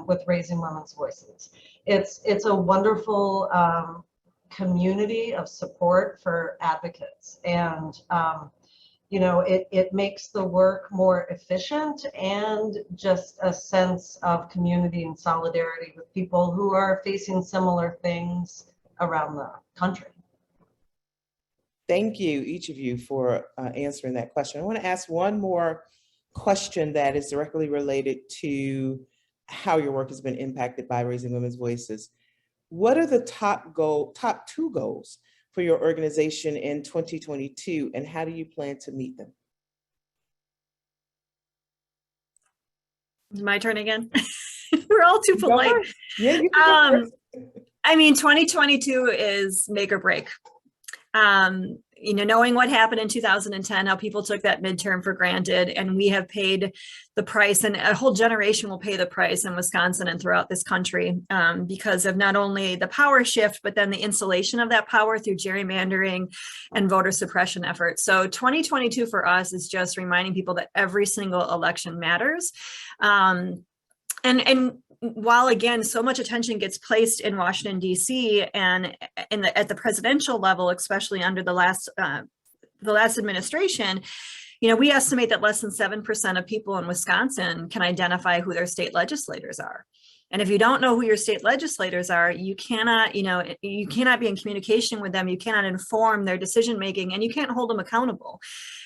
C: with Raising Women's Voices. It's a wonderful community of support for advocates, and you know, it makes the work more efficient and just a sense of community and solidarity with people who are facing similar things around the country.
B: Thank you, each of you, for answering that question. I want to ask one more question that is directly related to how your work has been impacted by Raising Women's Voices. What are the top two goals for your organization in 2022, and how do you plan to meet them?
E: My turn again. We're all too polite.
B: Yeah, you can go first.
E: I mean, 2022 is make or break. You know, knowing what happened in 2010, how people took that midterm for granted, and we have paid the price, and a whole generation will pay the price in Wisconsin and throughout this country because of not only the power shift, but then the installation of that power through gerrymandering and voter suppression efforts. So 2022 for us is just reminding people that every single election matters. And while, again, so much attention gets placed in Washington, D.C. and at the presidential level, especially under the last administration, you know, we estimate that less than 7% of people in Wisconsin can identify who their state legislators are. And if you don't know who your state legislators are, you cannot, you cannot be in communication with them. You cannot inform their decision making, and you can't hold them accountable.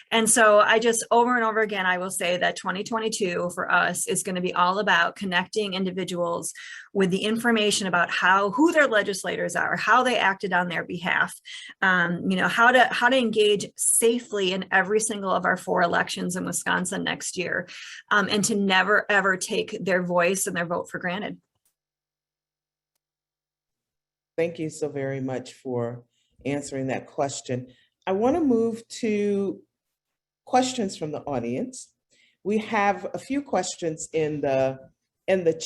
E: And so I just over and over again, I will say that 2022 for us is going to be all about connecting individuals with the information about who their legislators are, how they acted on their behalf, you know, how to engage safely in every single of our 4 elections in Wisconsin next year, and to never, ever take their voice and their vote for granted.
B: Thank you so very much for answering that question. I want to move to questions from the audience. We have a few questions in the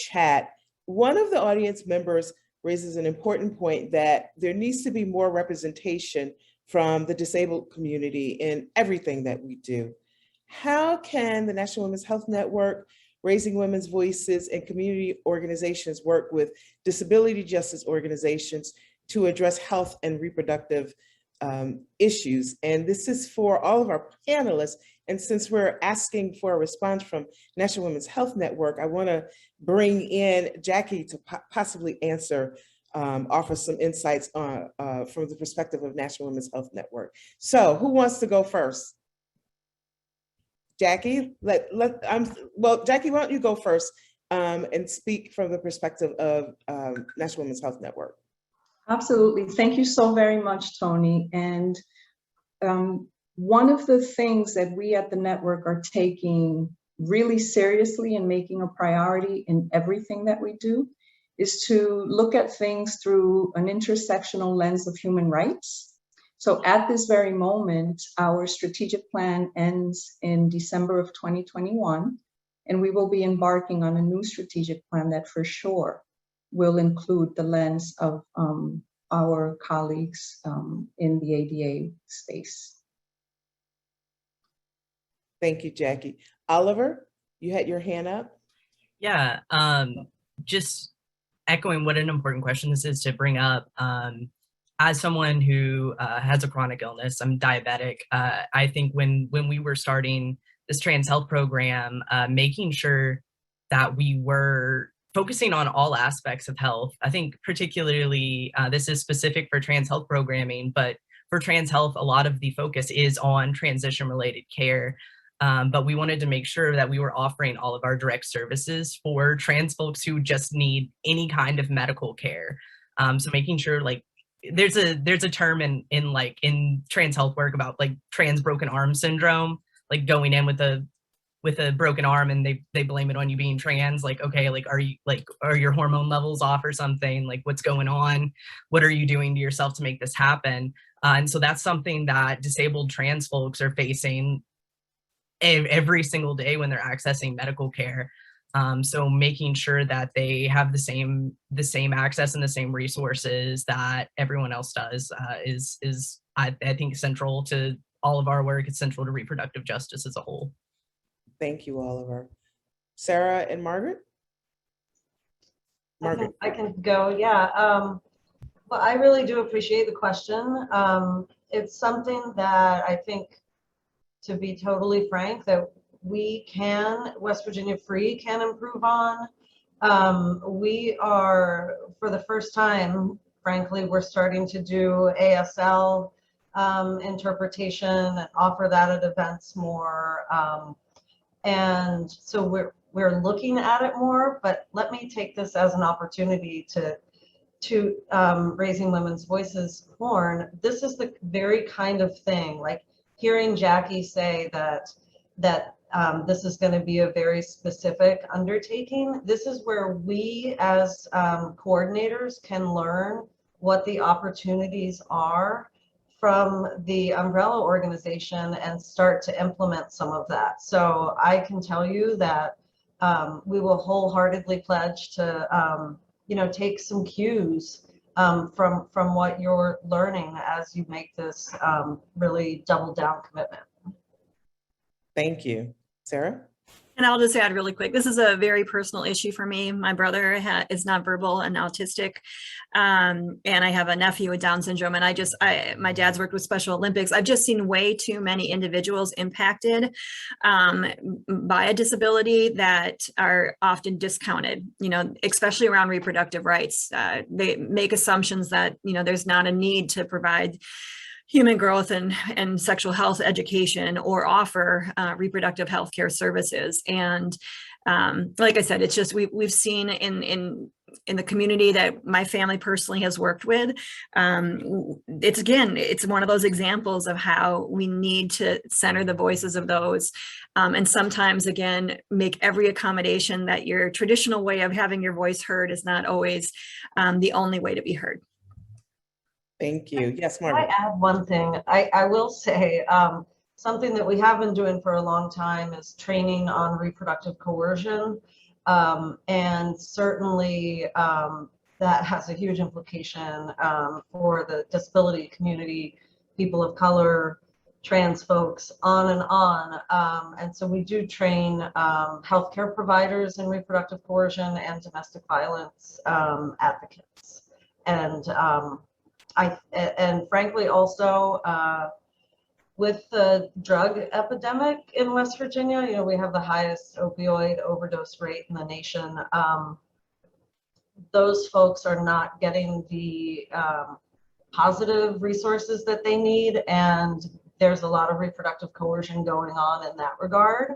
B: chat. One of the audience members raises an important point that there needs to be more representation from the disabled community in everything that we do. How can the National Women's Health Network, Raising Women's Voices, and community organizations work with disability justice organizations to address health and reproductive issues? And this is for all of our panelists. And since we're asking for a response from National Women's Health Network, I want to bring in Jackie to possibly answer, offer some insights on, from the perspective of National Women's Health Network. So who wants to go first? Jackie, well, Jackie, why don't you go first and speak from the perspective of National Women's Health Network?
A: Absolutely. Thank you so very much, Tony. And one of the things that we at the network are taking really seriously and making a priority in everything that we do is to look at things through an intersectional lens of human rights. So at this very moment, our strategic plan ends in December of 2021, and we will be embarking on a new strategic plan that for sure will include the lens of our colleagues in the ADA space.
B: Thank you, Jackie. Oliver, you had your hand up.
D: Yeah, just echoing what an important question this is to bring up. As someone who has a chronic illness, I'm diabetic. I think when we were starting this trans health program, making sure that we were focusing on all aspects of health. I think particularly this is specific for trans health programming, but for trans health, a lot of the focus is on transition related care. But we wanted to make sure that we were offering all of our direct services for trans folks who just need any kind of medical care. So making sure, like, there's a term in trans health work about like trans broken arm syndrome, like going in with a broken arm and they blame it on you being trans. Like, okay, like, are your hormone levels off or something? Like, what's going on? What are you doing to yourself to make this happen? And so that's something that disabled trans folks are facing every single day when they're accessing medical care. So making sure that they have the same access and the same resources that everyone else does is I think central to all of our work. It's central to reproductive justice as a whole.
B: Thank you, Oliver. Sarah and Margaret? Margaret.
C: I can go, yeah. Well, I really do appreciate the question. It's something that I think, to be totally frank, that West Virginia Free can improve on. We are, for the first time, frankly, we're starting to do ASL interpretation and offer that at events more. And so we're looking at it more, but let me take this as an opportunity to Raising Women's Voices horn. This is the very kind of thing, like hearing Jackie say that this is going to be a very specific undertaking. This is where we as coordinators can learn what the opportunities are from the umbrella organization and start to implement some of that. So I can tell you that we will wholeheartedly pledge to take some cues from what you're learning as you make this really double down commitment.
B: Thank you. Sarah?
E: And I'll just add really quick, this is a very personal issue for me. My brother is nonverbal and autistic, and I have a nephew with Down syndrome, and my dad's worked with Special Olympics. I've just seen way too many individuals impacted by a disability that are often discounted, especially around reproductive rights. They make assumptions that, there's not a need to provide human growth and sexual health education or offer reproductive health care services. And like I said, it's just, we've seen in the community that my family personally has worked with, it's one of those examples of how we need to center the voices of those. And sometimes, again, make every accommodation that your traditional way of having your voice heard is not always the only way to be heard.
B: Thank you. Yes,
C: Can
B: Margaret.
C: I add one thing? I will say something that we have been doing for a long time is training on reproductive coercion. And certainly that has a huge implication for the disability community, people of color, trans folks, on and on. And so we do train healthcare providers in reproductive coercion and domestic violence advocates. And frankly, also with the drug epidemic in West Virginia, we have the highest opioid overdose rate in the nation. Those folks are not getting the positive resources that they need, and there's a lot of reproductive coercion going on in that regard.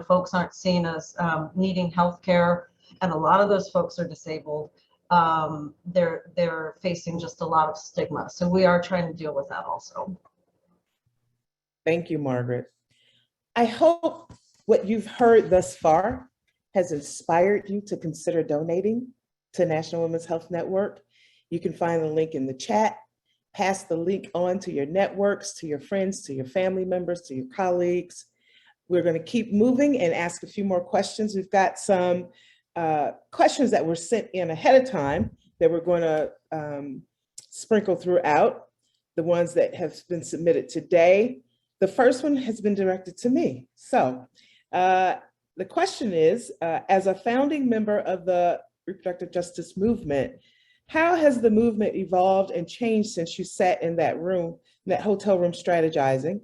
C: Folks aren't seen as needing health care, and a lot of those folks are disabled. They're facing just a lot of stigma. So we are trying to deal with that also.
B: Thank you, Margaret. I hope what you've heard thus far has inspired you to consider donating to National Women's Health Network. You can find the link in the chat pass the link on to your networks, to your friends, to your family members, to your colleagues. We're going to keep moving and ask a few more questions. We've got some questions that were sent in ahead of time that we're going to sprinkle throughout, the ones that have been submitted today. The first one has been directed to me. So the question is, as a founding member of the reproductive justice movement, how has the movement evolved and changed since you sat in that room, in that hotel room strategizing?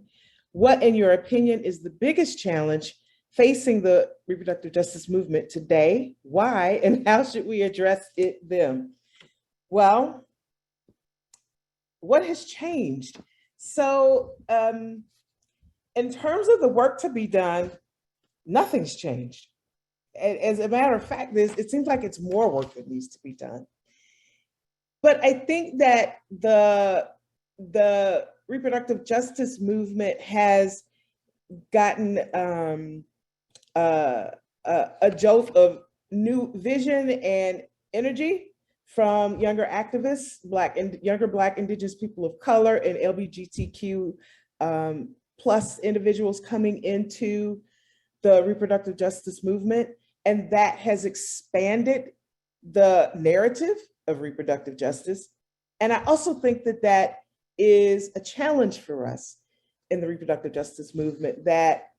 B: What, in your opinion, is the biggest challenge facing the reproductive justice movement today? Why, and how should we address them? Well, what has changed? So in terms of the work to be done, nothing's changed. As a matter of fact, it seems like it's more work that needs to be done. But I think that the reproductive justice movement has gotten a jolt of new vision and energy from younger activists, younger Black, Indigenous people of color, and LGBTQ plus individuals coming into the reproductive justice movement. And that has expanded the narrative of reproductive justice. And I also think that that is a challenge for us in the reproductive justice movement, that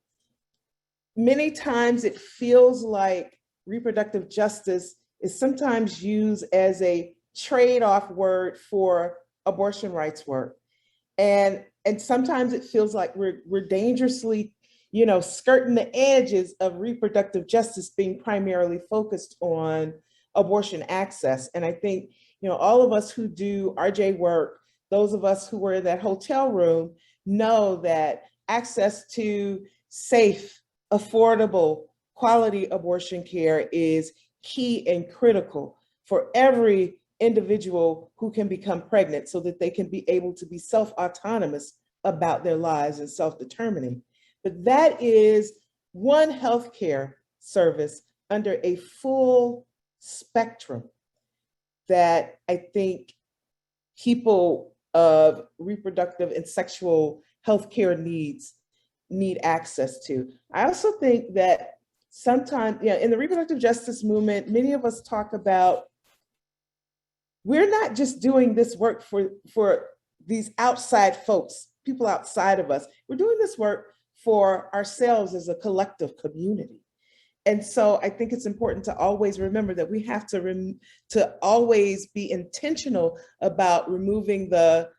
B: many times it feels like reproductive justice is sometimes used as a trade-off word for abortion rights work. And sometimes it feels like we're dangerously, skirting the edges of reproductive justice being primarily focused on abortion access. And I think, all of us who do RJ work, those of us who were in that hotel room, know that access to safe, affordable, quality abortion care is key and critical for every individual who can become pregnant, so that they can be able to be self-autonomous about their lives and self-determining. But that is one healthcare service under a full spectrum that I think people of reproductive and sexual healthcare needs need access to. I also think that sometimes, in the reproductive justice movement, many of us talk about, we're not just doing this work for these outside folks, people outside of us. We're doing this work for ourselves as a collective community. And so I think it's important to always remember that we have to always be intentional about removing the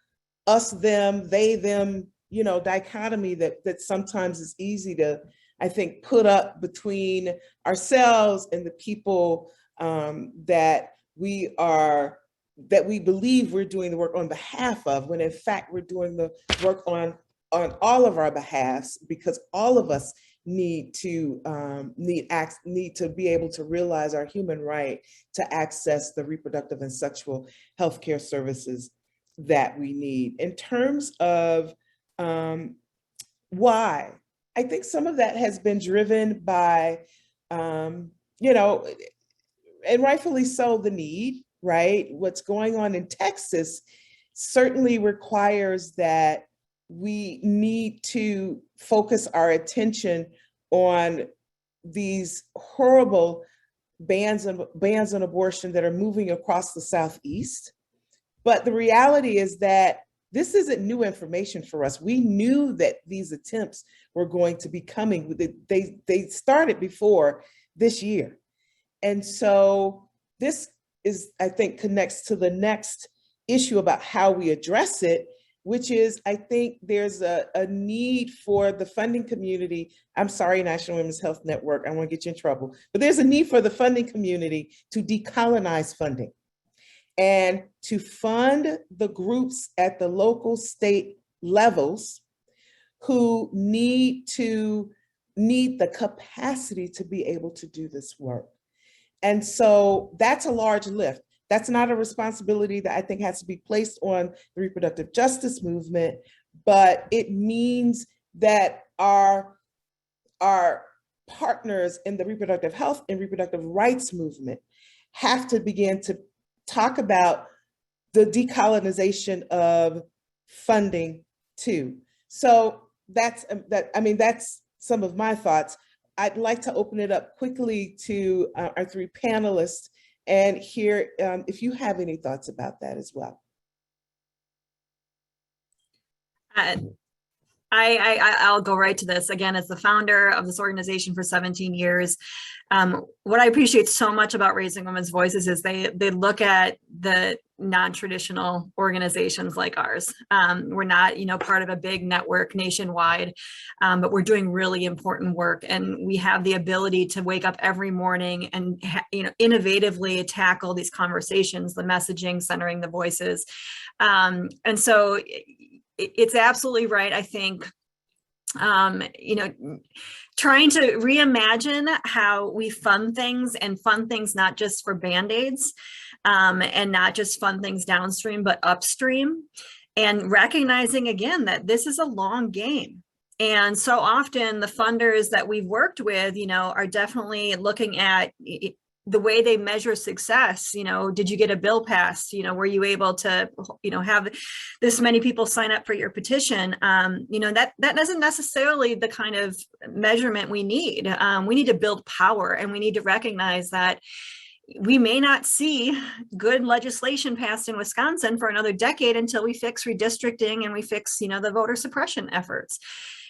B: us, them, they, them, dichotomy that sometimes is easy to, I think, put up between ourselves and the people that we believe we're doing the work on behalf of, when in fact we're doing the work on all of our behalves, because all of us need to be able to realize our human right to access the reproductive and sexual healthcare services that we need. In terms of why, I think some of that has been driven by, and rightfully so, the need, right? What's going on in Texas certainly requires that we need to focus our attention on these horrible bans on abortion that are moving across the Southeast. But the reality is that this isn't new information for us. We knew that these attempts were going to be coming. They started before this year. And so this is, I think, connects to the next issue about how we address it, which is, I think there's a need for the funding community. I'm sorry, National Women's Health Network, I won't get you in trouble, but there's a need for the funding community to decolonize funding and to fund the groups at the local, state levels who need the capacity to be able to do this work. And so that's a large lift. That's not a responsibility that I think has to be placed on the reproductive justice movement, but it means that our partners in the reproductive health and reproductive rights movement have to begin to talk about the decolonization of funding too. So that's some of my thoughts. I'd like to open it up quickly to our three panelists and hear if you have any thoughts about that as well.
E: I'll go right to this. Again, as the founder of this organization for 17 years, what I appreciate so much about Raising Women's Voices is they look at the non-traditional organizations like ours. We're not, part of a big network nationwide, but we're doing really important work, and we have the ability to wake up every morning and innovatively tackle these conversations, the messaging, centering the voices, and so it's absolutely right. I think, trying to reimagine how we fund things, and fund things not just for Band-Aids, and not just fund things downstream, but upstream, and recognizing again that this is a long game. And so often the funders that we've worked with, are definitely looking at the way they measure success. Did you get a bill passed? Were you able to, have this many people sign up for your petition? That isn't necessarily the kind of measurement we need. We need to build power, and we need to recognize that we may not see good legislation passed in Wisconsin for another decade until we fix redistricting and we fix, the voter suppression efforts.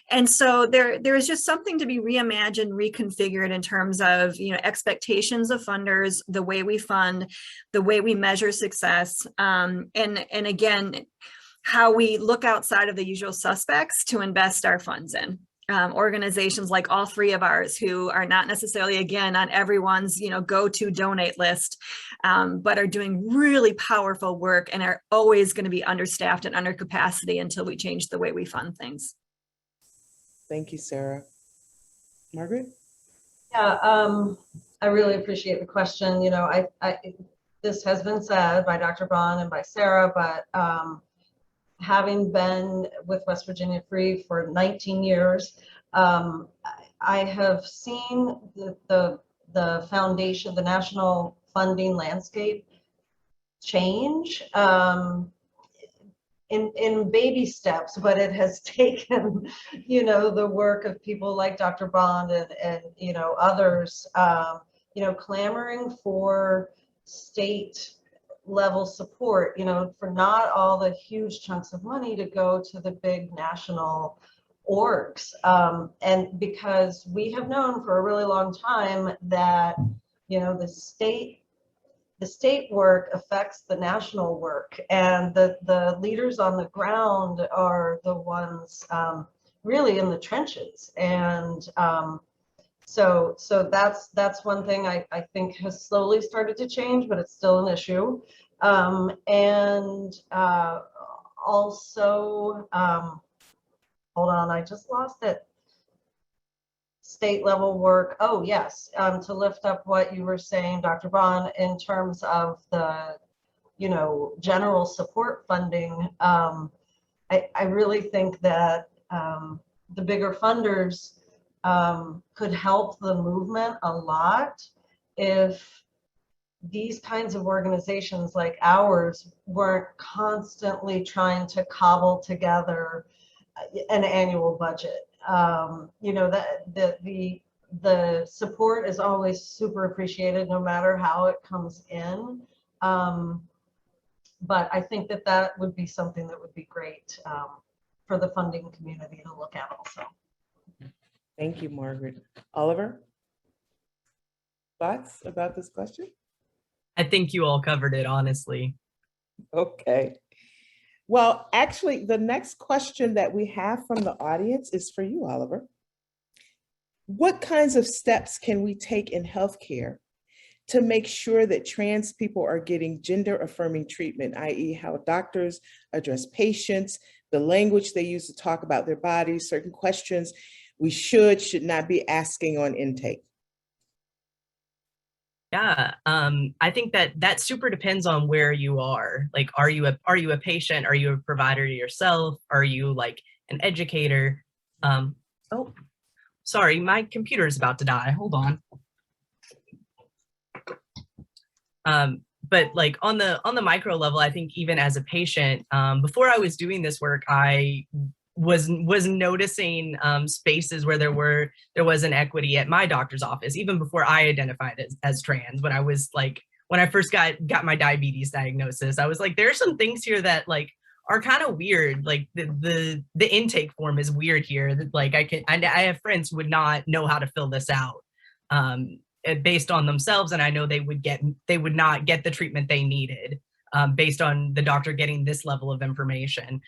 E: And so there is just something to be reimagined, reconfigured in terms of, expectations of funders, the way we fund, the way we measure success, and again, how we look outside of the usual suspects to invest our funds in. Organizations like all three of ours, who are not necessarily, again, on everyone's, go-to donate list, but are doing really powerful work and are always going to be understaffed and under capacity until we change the way we fund things.
B: Thank you, Sarah. Margaret?
C: Yeah, I really appreciate the question. This has been said by Dr. Bond and by Sarah, but having been with West Virginia Free for 19 years, I have seen the foundation, the national funding landscape change in baby steps, but it has taken, the work of people like Dr. Bond and others, clamoring for state level support, for not all the huge chunks of money to go to the big national orgs. And because we have known for a really long time that, the state work affects the national work, and the leaders on the ground are the ones really in the trenches. And so that's one thing I think has slowly started to change, but it's still an issue. And also, hold on, I just lost it. State level work. Oh yes, to lift up what you were saying, Dr. Bond, in terms of the, general support funding. I really think that the bigger funders could help the movement a lot if these kinds of organizations like ours weren't constantly trying to cobble together an annual budget. The support is always super appreciated, no matter how it comes in. But I think that would be something that would be great for the funding community to look at also.
B: Thank you, Margaret. Oliver, thoughts about this question?
D: I think you all covered it, honestly.
B: Okay. Well, actually, the next question that we have from the audience is for you, Oliver. What kinds of steps can we take in healthcare to make sure that trans people are getting gender-affirming treatment, i.e. how doctors address patients, the language they use to talk about their bodies, certain questions we should not be asking on intake?
D: Yeah, I think that super depends on where you are. Like, are you a patient? Are you a provider yourself? Are you like an educator? Oh, sorry, my computer is about to die. Hold on. but like on the micro level, I think even as a patient, before I was doing this work, I was noticing spaces where there was inequity at my doctor's office, even before I identified as trans. When I was like, when I first got my diabetes diagnosis, I was like, there are some things here that like are kind of weird. Like the intake form is weird here. That like I have friends who would not know how to fill this out based on themselves, and I know they would not get the treatment they needed based on the doctor getting this level of information.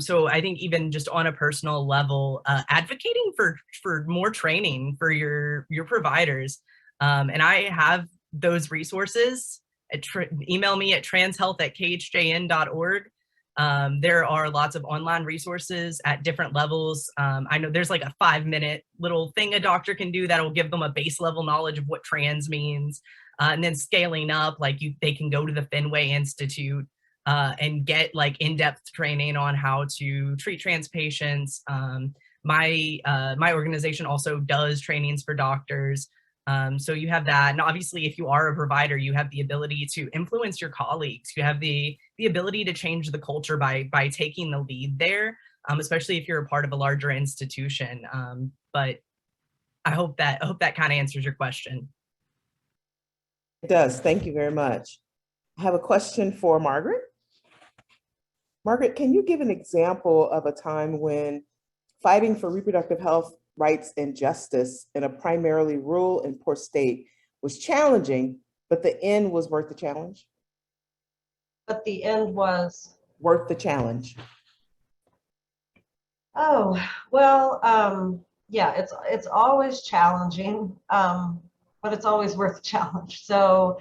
D: So I think even just on a personal level, advocating for more training for your providers, and I have those resources. Email me at transhealth@khjn.org. There are lots of online resources at different levels. I know there's like a 5-minute little thing a doctor can do that'll give them a base level knowledge of what trans means. And then scaling up, like they can go to the Fenway Institute and get like in-depth training on how to treat trans patients. My organization also does trainings for doctors. So you have that. And obviously, if you are a provider, you have the ability to influence your colleagues. You have the ability to change the culture by taking the lead there, especially if you're a part of a larger institution. But I hope that kind of answers your question.
B: It does. Thank you very much. I have a question for Margaret. Margaret, can you give an example of a time when fighting for reproductive health rights and justice in a primarily rural and poor state was challenging, but the end was worth the challenge?
C: But the end was?
B: Worth the challenge.
C: Oh, well, yeah, it's always challenging, but it's always worth the challenge. So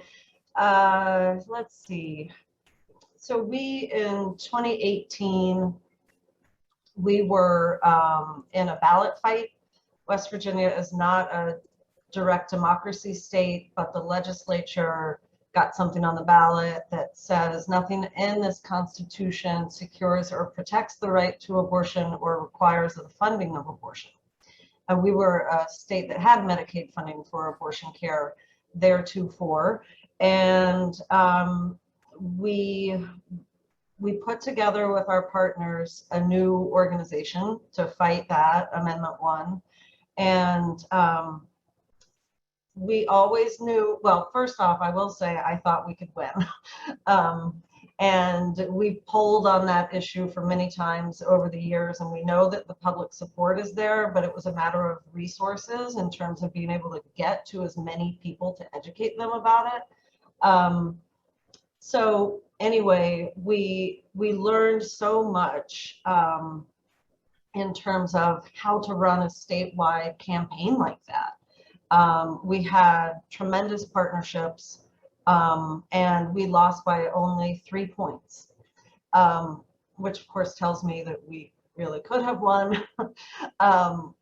C: let's see. So we, in 2018, we were in a ballot fight. West Virginia is not a direct democracy state, but the legislature got something on the ballot that says nothing in this Constitution secures or protects the right to abortion or requires the funding of abortion. And we were a state that had Medicaid funding for abortion care theretofore. And we put together with our partners a new organization to fight that, Amendment 1. And we always knew, well, first off, I will say I thought we could win. And we polled on that issue for many times over the years, and we know that the public support is there, but it was a matter of resources in terms of being able to get to as many people to educate them about it. So anyway, we learned so much in terms of how to run a statewide campaign like that. We had tremendous partnerships, and we lost by only 3 points, which of course tells me that we really could have won.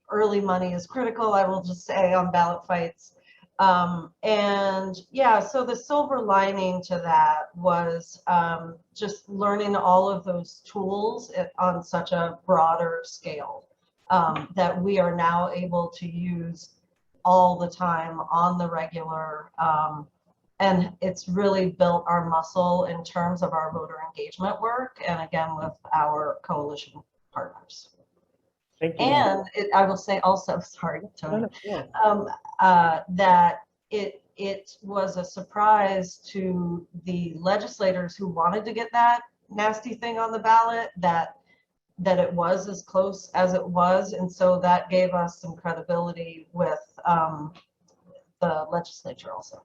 C: Early money is critical, I will just say, on ballot fights. And yeah, so the silver lining to that was just learning all of those tools on such a broader scale that we are now able to use all the time on the regular. And it's really built our muscle in terms of our voter engagement work, and again, with our coalition partners.
B: Thank you.
C: And I will say also, sorry, Tony,
B: Yeah.
C: that it was a surprise to the legislators who wanted to get that nasty thing on the ballot that it was as close as it was, and so that gave us some credibility with the legislature also.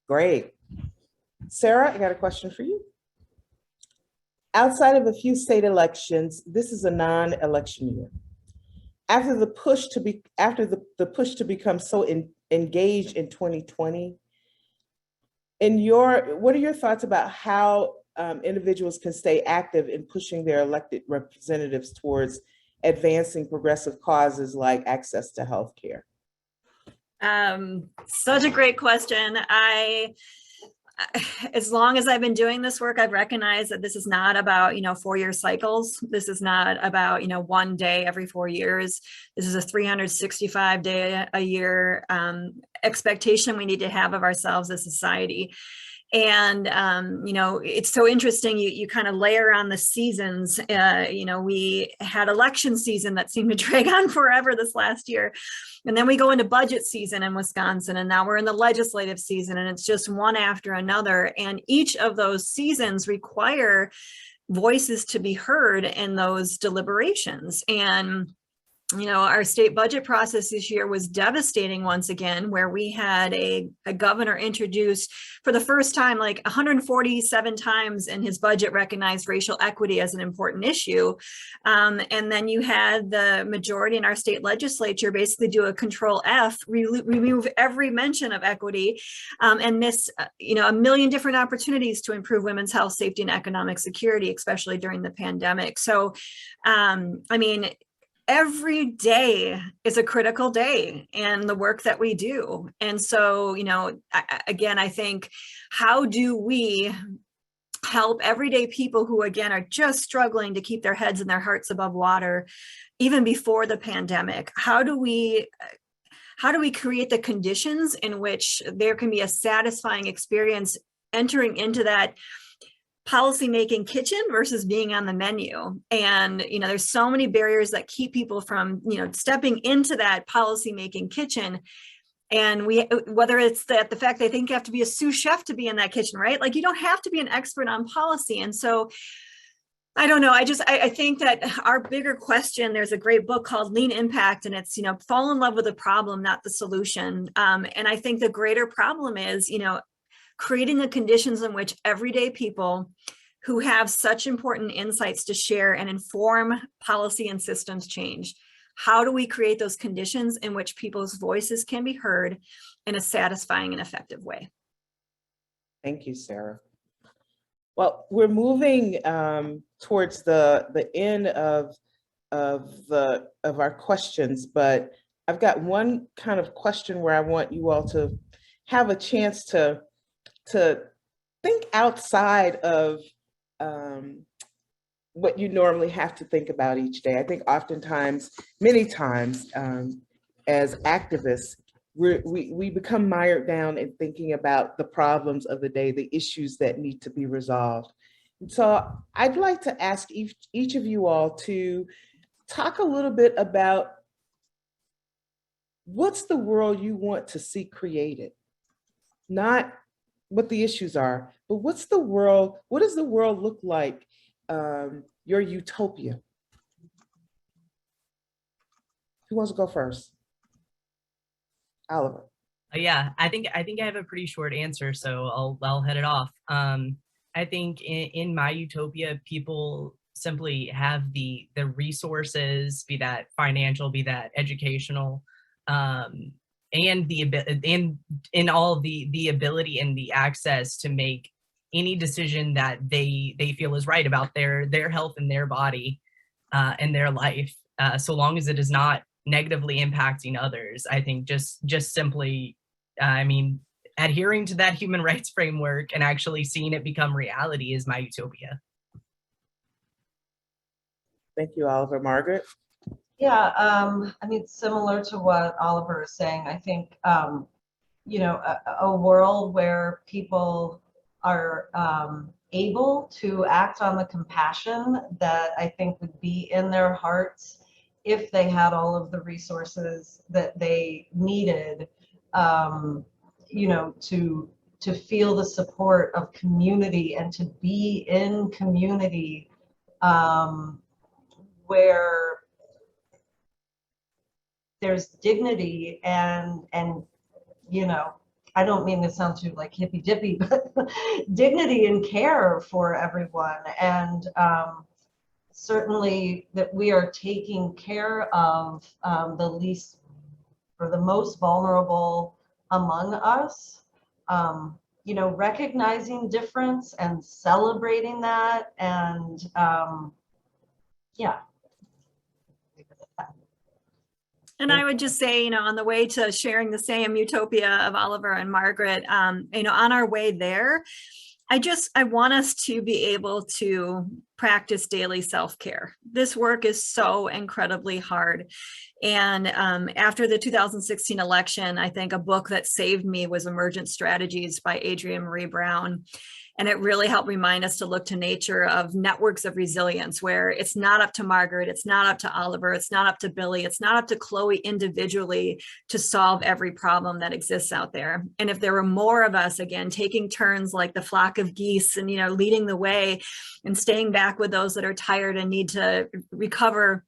B: Great. Sarah, I got a question for you. Outside of a few state elections, this is a non-election year. After the push to become so engaged in 2020, what are your thoughts about how individuals can stay active in pushing their elected representatives towards advancing progressive causes like access to healthcare?
E: Such a great question. as long as I've been doing this work, I've recognized that this is not about, 4-year cycles. This is not about, one day every 4 years. This is a 365-day a year expectation we need to have of ourselves as society. And, it's so interesting, you kind of layer on the seasons. We had election season that seemed to drag on forever this last year. And then we go into budget season in Wisconsin, and now we're in the legislative season, and it's just one after another. And each of those seasons require voices to be heard in those deliberations. And our state budget process this year was devastating once again, where we had a governor introduce for the first time, like 147 times in his budget, recognized racial equity as an important issue. And then you had the majority in our state legislature basically do a Control F, remove every mention of equity, and miss, a million different opportunities to improve women's health, safety, and economic security, especially during the pandemic. So, every day is a critical day in the work that we do. And so, again, I think, how do we help everyday people who, again, are just struggling to keep their heads and their hearts above water, even before the pandemic? How do we create the conditions in which there can be a satisfying experience entering into that policymaking kitchen versus being on the menu? And there's so many barriers that keep people from stepping into that policymaking kitchen. And whether it's the fact they think you have to be a sous chef to be in that kitchen, right? Like, you don't have to be an expert on policy. And so I don't know. I think that our bigger question, there's a great book called Lean Impact, and it's, fall in love with the problem, not the solution. And I think the greater problem is, creating the conditions in which everyday people who have such important insights to share and inform policy and systems change. How do we create those conditions in which people's voices can be heard in a satisfying and effective way?
B: Thank you, Sarah. Well, we're moving towards the end of our questions, but I've got one kind of question where I want you all to have a chance to think outside of what you normally have to think about each day. I think oftentimes, many times, as activists, we become mired down in thinking about the problems of the day, the issues that need to be resolved. And so I'd like to ask each of you all to talk a little bit about what's the world you want to see created, not what the issues are, but what does the world look like, your utopia? Who wants to go first? Oliver.
D: Yeah, I think I have a pretty short answer, so I'll head it off. I think in my utopia, people simply have the resources, be that financial, be that educational, and the ability and the access to make any decision that they feel is right about their health and their body and their life, so long as it is not negatively impacting others. I think just simply, adhering to that human rights framework and actually seeing it become reality is my utopia.
B: Thank you, Oliver. Margaret?
C: Yeah, similar to what Oliver is saying, I think, a world where people are able to act on the compassion that I think would be in their hearts if they had all of the resources that they needed, to feel the support of community and to be in community where there's dignity and I don't mean to sound too like hippy dippy, but dignity and care for everyone. And certainly that we are taking care of the least or the most vulnerable among us, recognizing difference and celebrating that. And yeah.
E: And I would just say, on the way to sharing the same utopia of Oliver and Margaret, on our way there, I want us to be able to practice daily self-care. This work is so incredibly hard. And after the 2016 election, I think a book that saved me was Emergent Strategies by Adrienne Maree Brown. And it really helped remind us to look to nature of networks of resilience, where it's not up to Margaret, it's not up to Oliver, it's not up to Billy, it's not up to Chloe individually to solve every problem that exists out there. And if there were more of us, again, taking turns like the flock of geese and, leading the way and staying back with those that are tired and need to recover,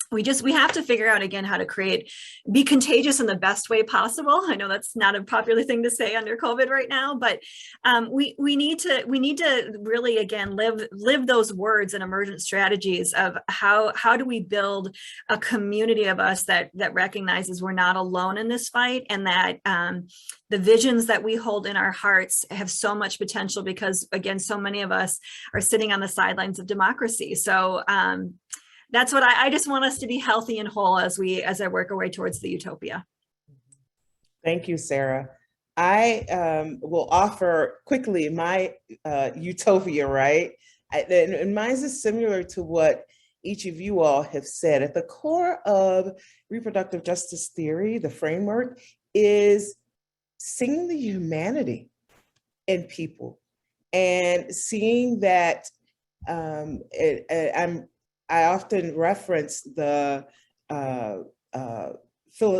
E: we have to figure out again how to be contagious in the best way possible. I know that's not a popular thing to say under COVID right now, but we need to really again live those words and emergent strategies of how do we build a community of us that recognizes we're not alone in this fight, and that the visions that we hold in our hearts have so much potential, because again, so many of us are sitting on the sidelines of democracy. So that's what I just want us to be healthy and whole as I work our way towards the utopia.
B: Thank you, Sarah. I will offer quickly my utopia, right? And mine is similar to what each of you all have said. At the core of reproductive justice theory, the framework, is seeing the humanity in people and seeing that I often reference the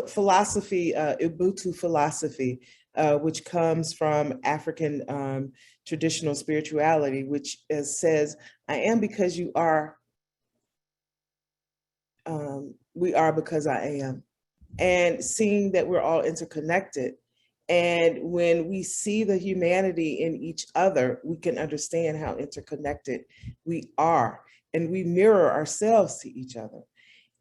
B: philosophy, Ubuntu philosophy, which comes from African traditional spirituality, which says, I am because you are, we are because I am. And seeing that we're all interconnected. And when we see the humanity in each other, we can understand how interconnected we are. And we mirror ourselves to each other.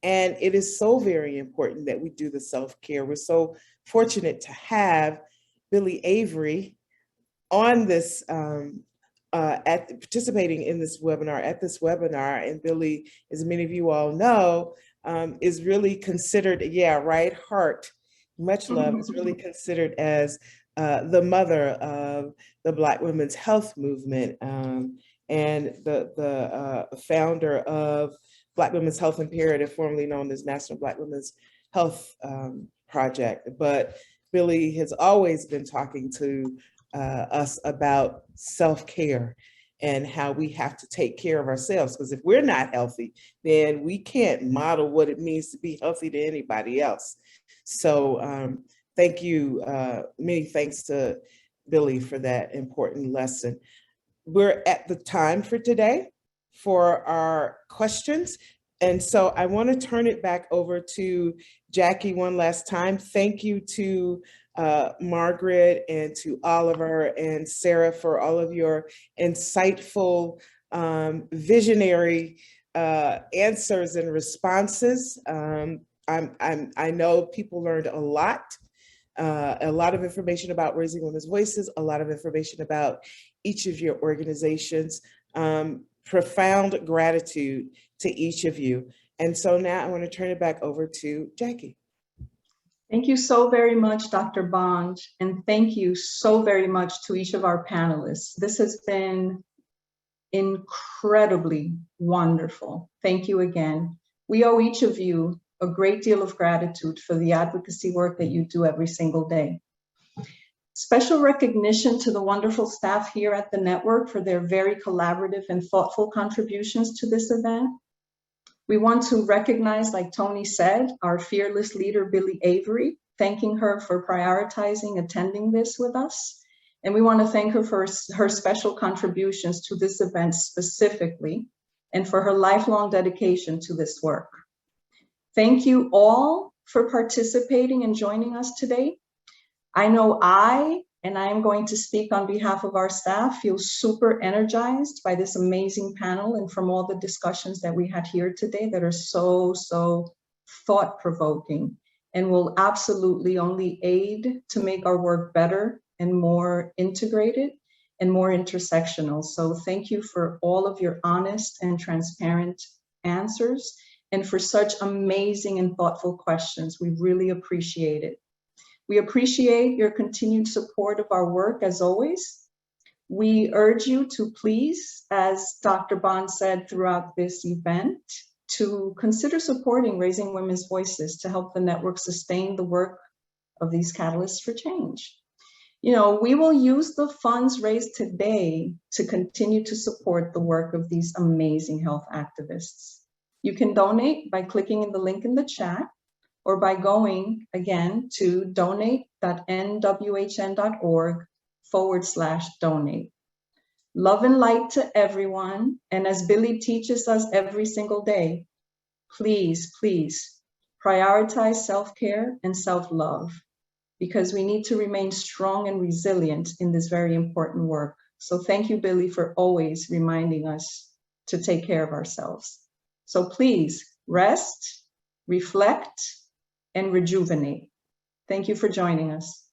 B: And it is so very important that we do the self-care. We're so fortunate to have Billy Avery on this, participating in this webinar, And Billy, as many of you all know, is really considered, heart, much love, is really considered as the mother of the Black women's health movement. And the founder of Black Women's Health Imperative, formerly known as National Black Women's Health Project. But Billy has always been talking to us about self-care and how we have to take care of ourselves. Because if we're not healthy, then we can't model what it means to be healthy to anybody else. So thank you, many thanks to Billy for that important lesson. We're at the time for today for our questions. And so I want to turn it back over to Jackie one last time. Thank you to Margaret and to Oliver and Sarah for all of your insightful, visionary answers and responses. I know people learned a lot of information about Raising Women's Voices, a lot of information about each of your organizations. Profound gratitude to each of you. And so now I want to turn it back over to Jackie.
A: Thank you so very much, Dr. 𝗏, and thank you so very much to each of our panelists. This has been incredibly wonderful. Thank you again. We owe each of you a great deal of gratitude for the advocacy work that you do every single day. Special recognition to the wonderful staff here at the network for their very collaborative and thoughtful contributions to this event. We want to recognize, like Tony said, our fearless leader, Billy Avery, thanking her for prioritizing attending this with us. And we want to thank her for her special contributions to this event specifically, and for her lifelong dedication to this work. Thank you all for participating and joining us today. I know I am going to speak on behalf of our staff, feel super energized by this amazing panel and from all the discussions that we had here today that are so thought-provoking and will absolutely only aid to make our work better and more integrated and more intersectional. So thank you for all of your honest and transparent answers. and for such amazing and thoughtful questions. We really appreciate it. We appreciate your continued support of our work as always. We urge you to please, as Dr. Bond said throughout this event, to consider supporting Raising Women's Voices to help the network sustain the work of these catalysts for change. You know, we will use the funds raised today to continue to support the work of these amazing health activists. You can donate by clicking in the link in the chat or by going again to donate.nwhn.org/donate. Love and light to everyone. And as Billy teaches us every single day, please, please prioritize self-care and self-love, because we need to remain strong and resilient in this very important work. So thank you, Billy, for always reminding us to take care of ourselves. So please rest, reflect, and rejuvenate. Thank you for joining us.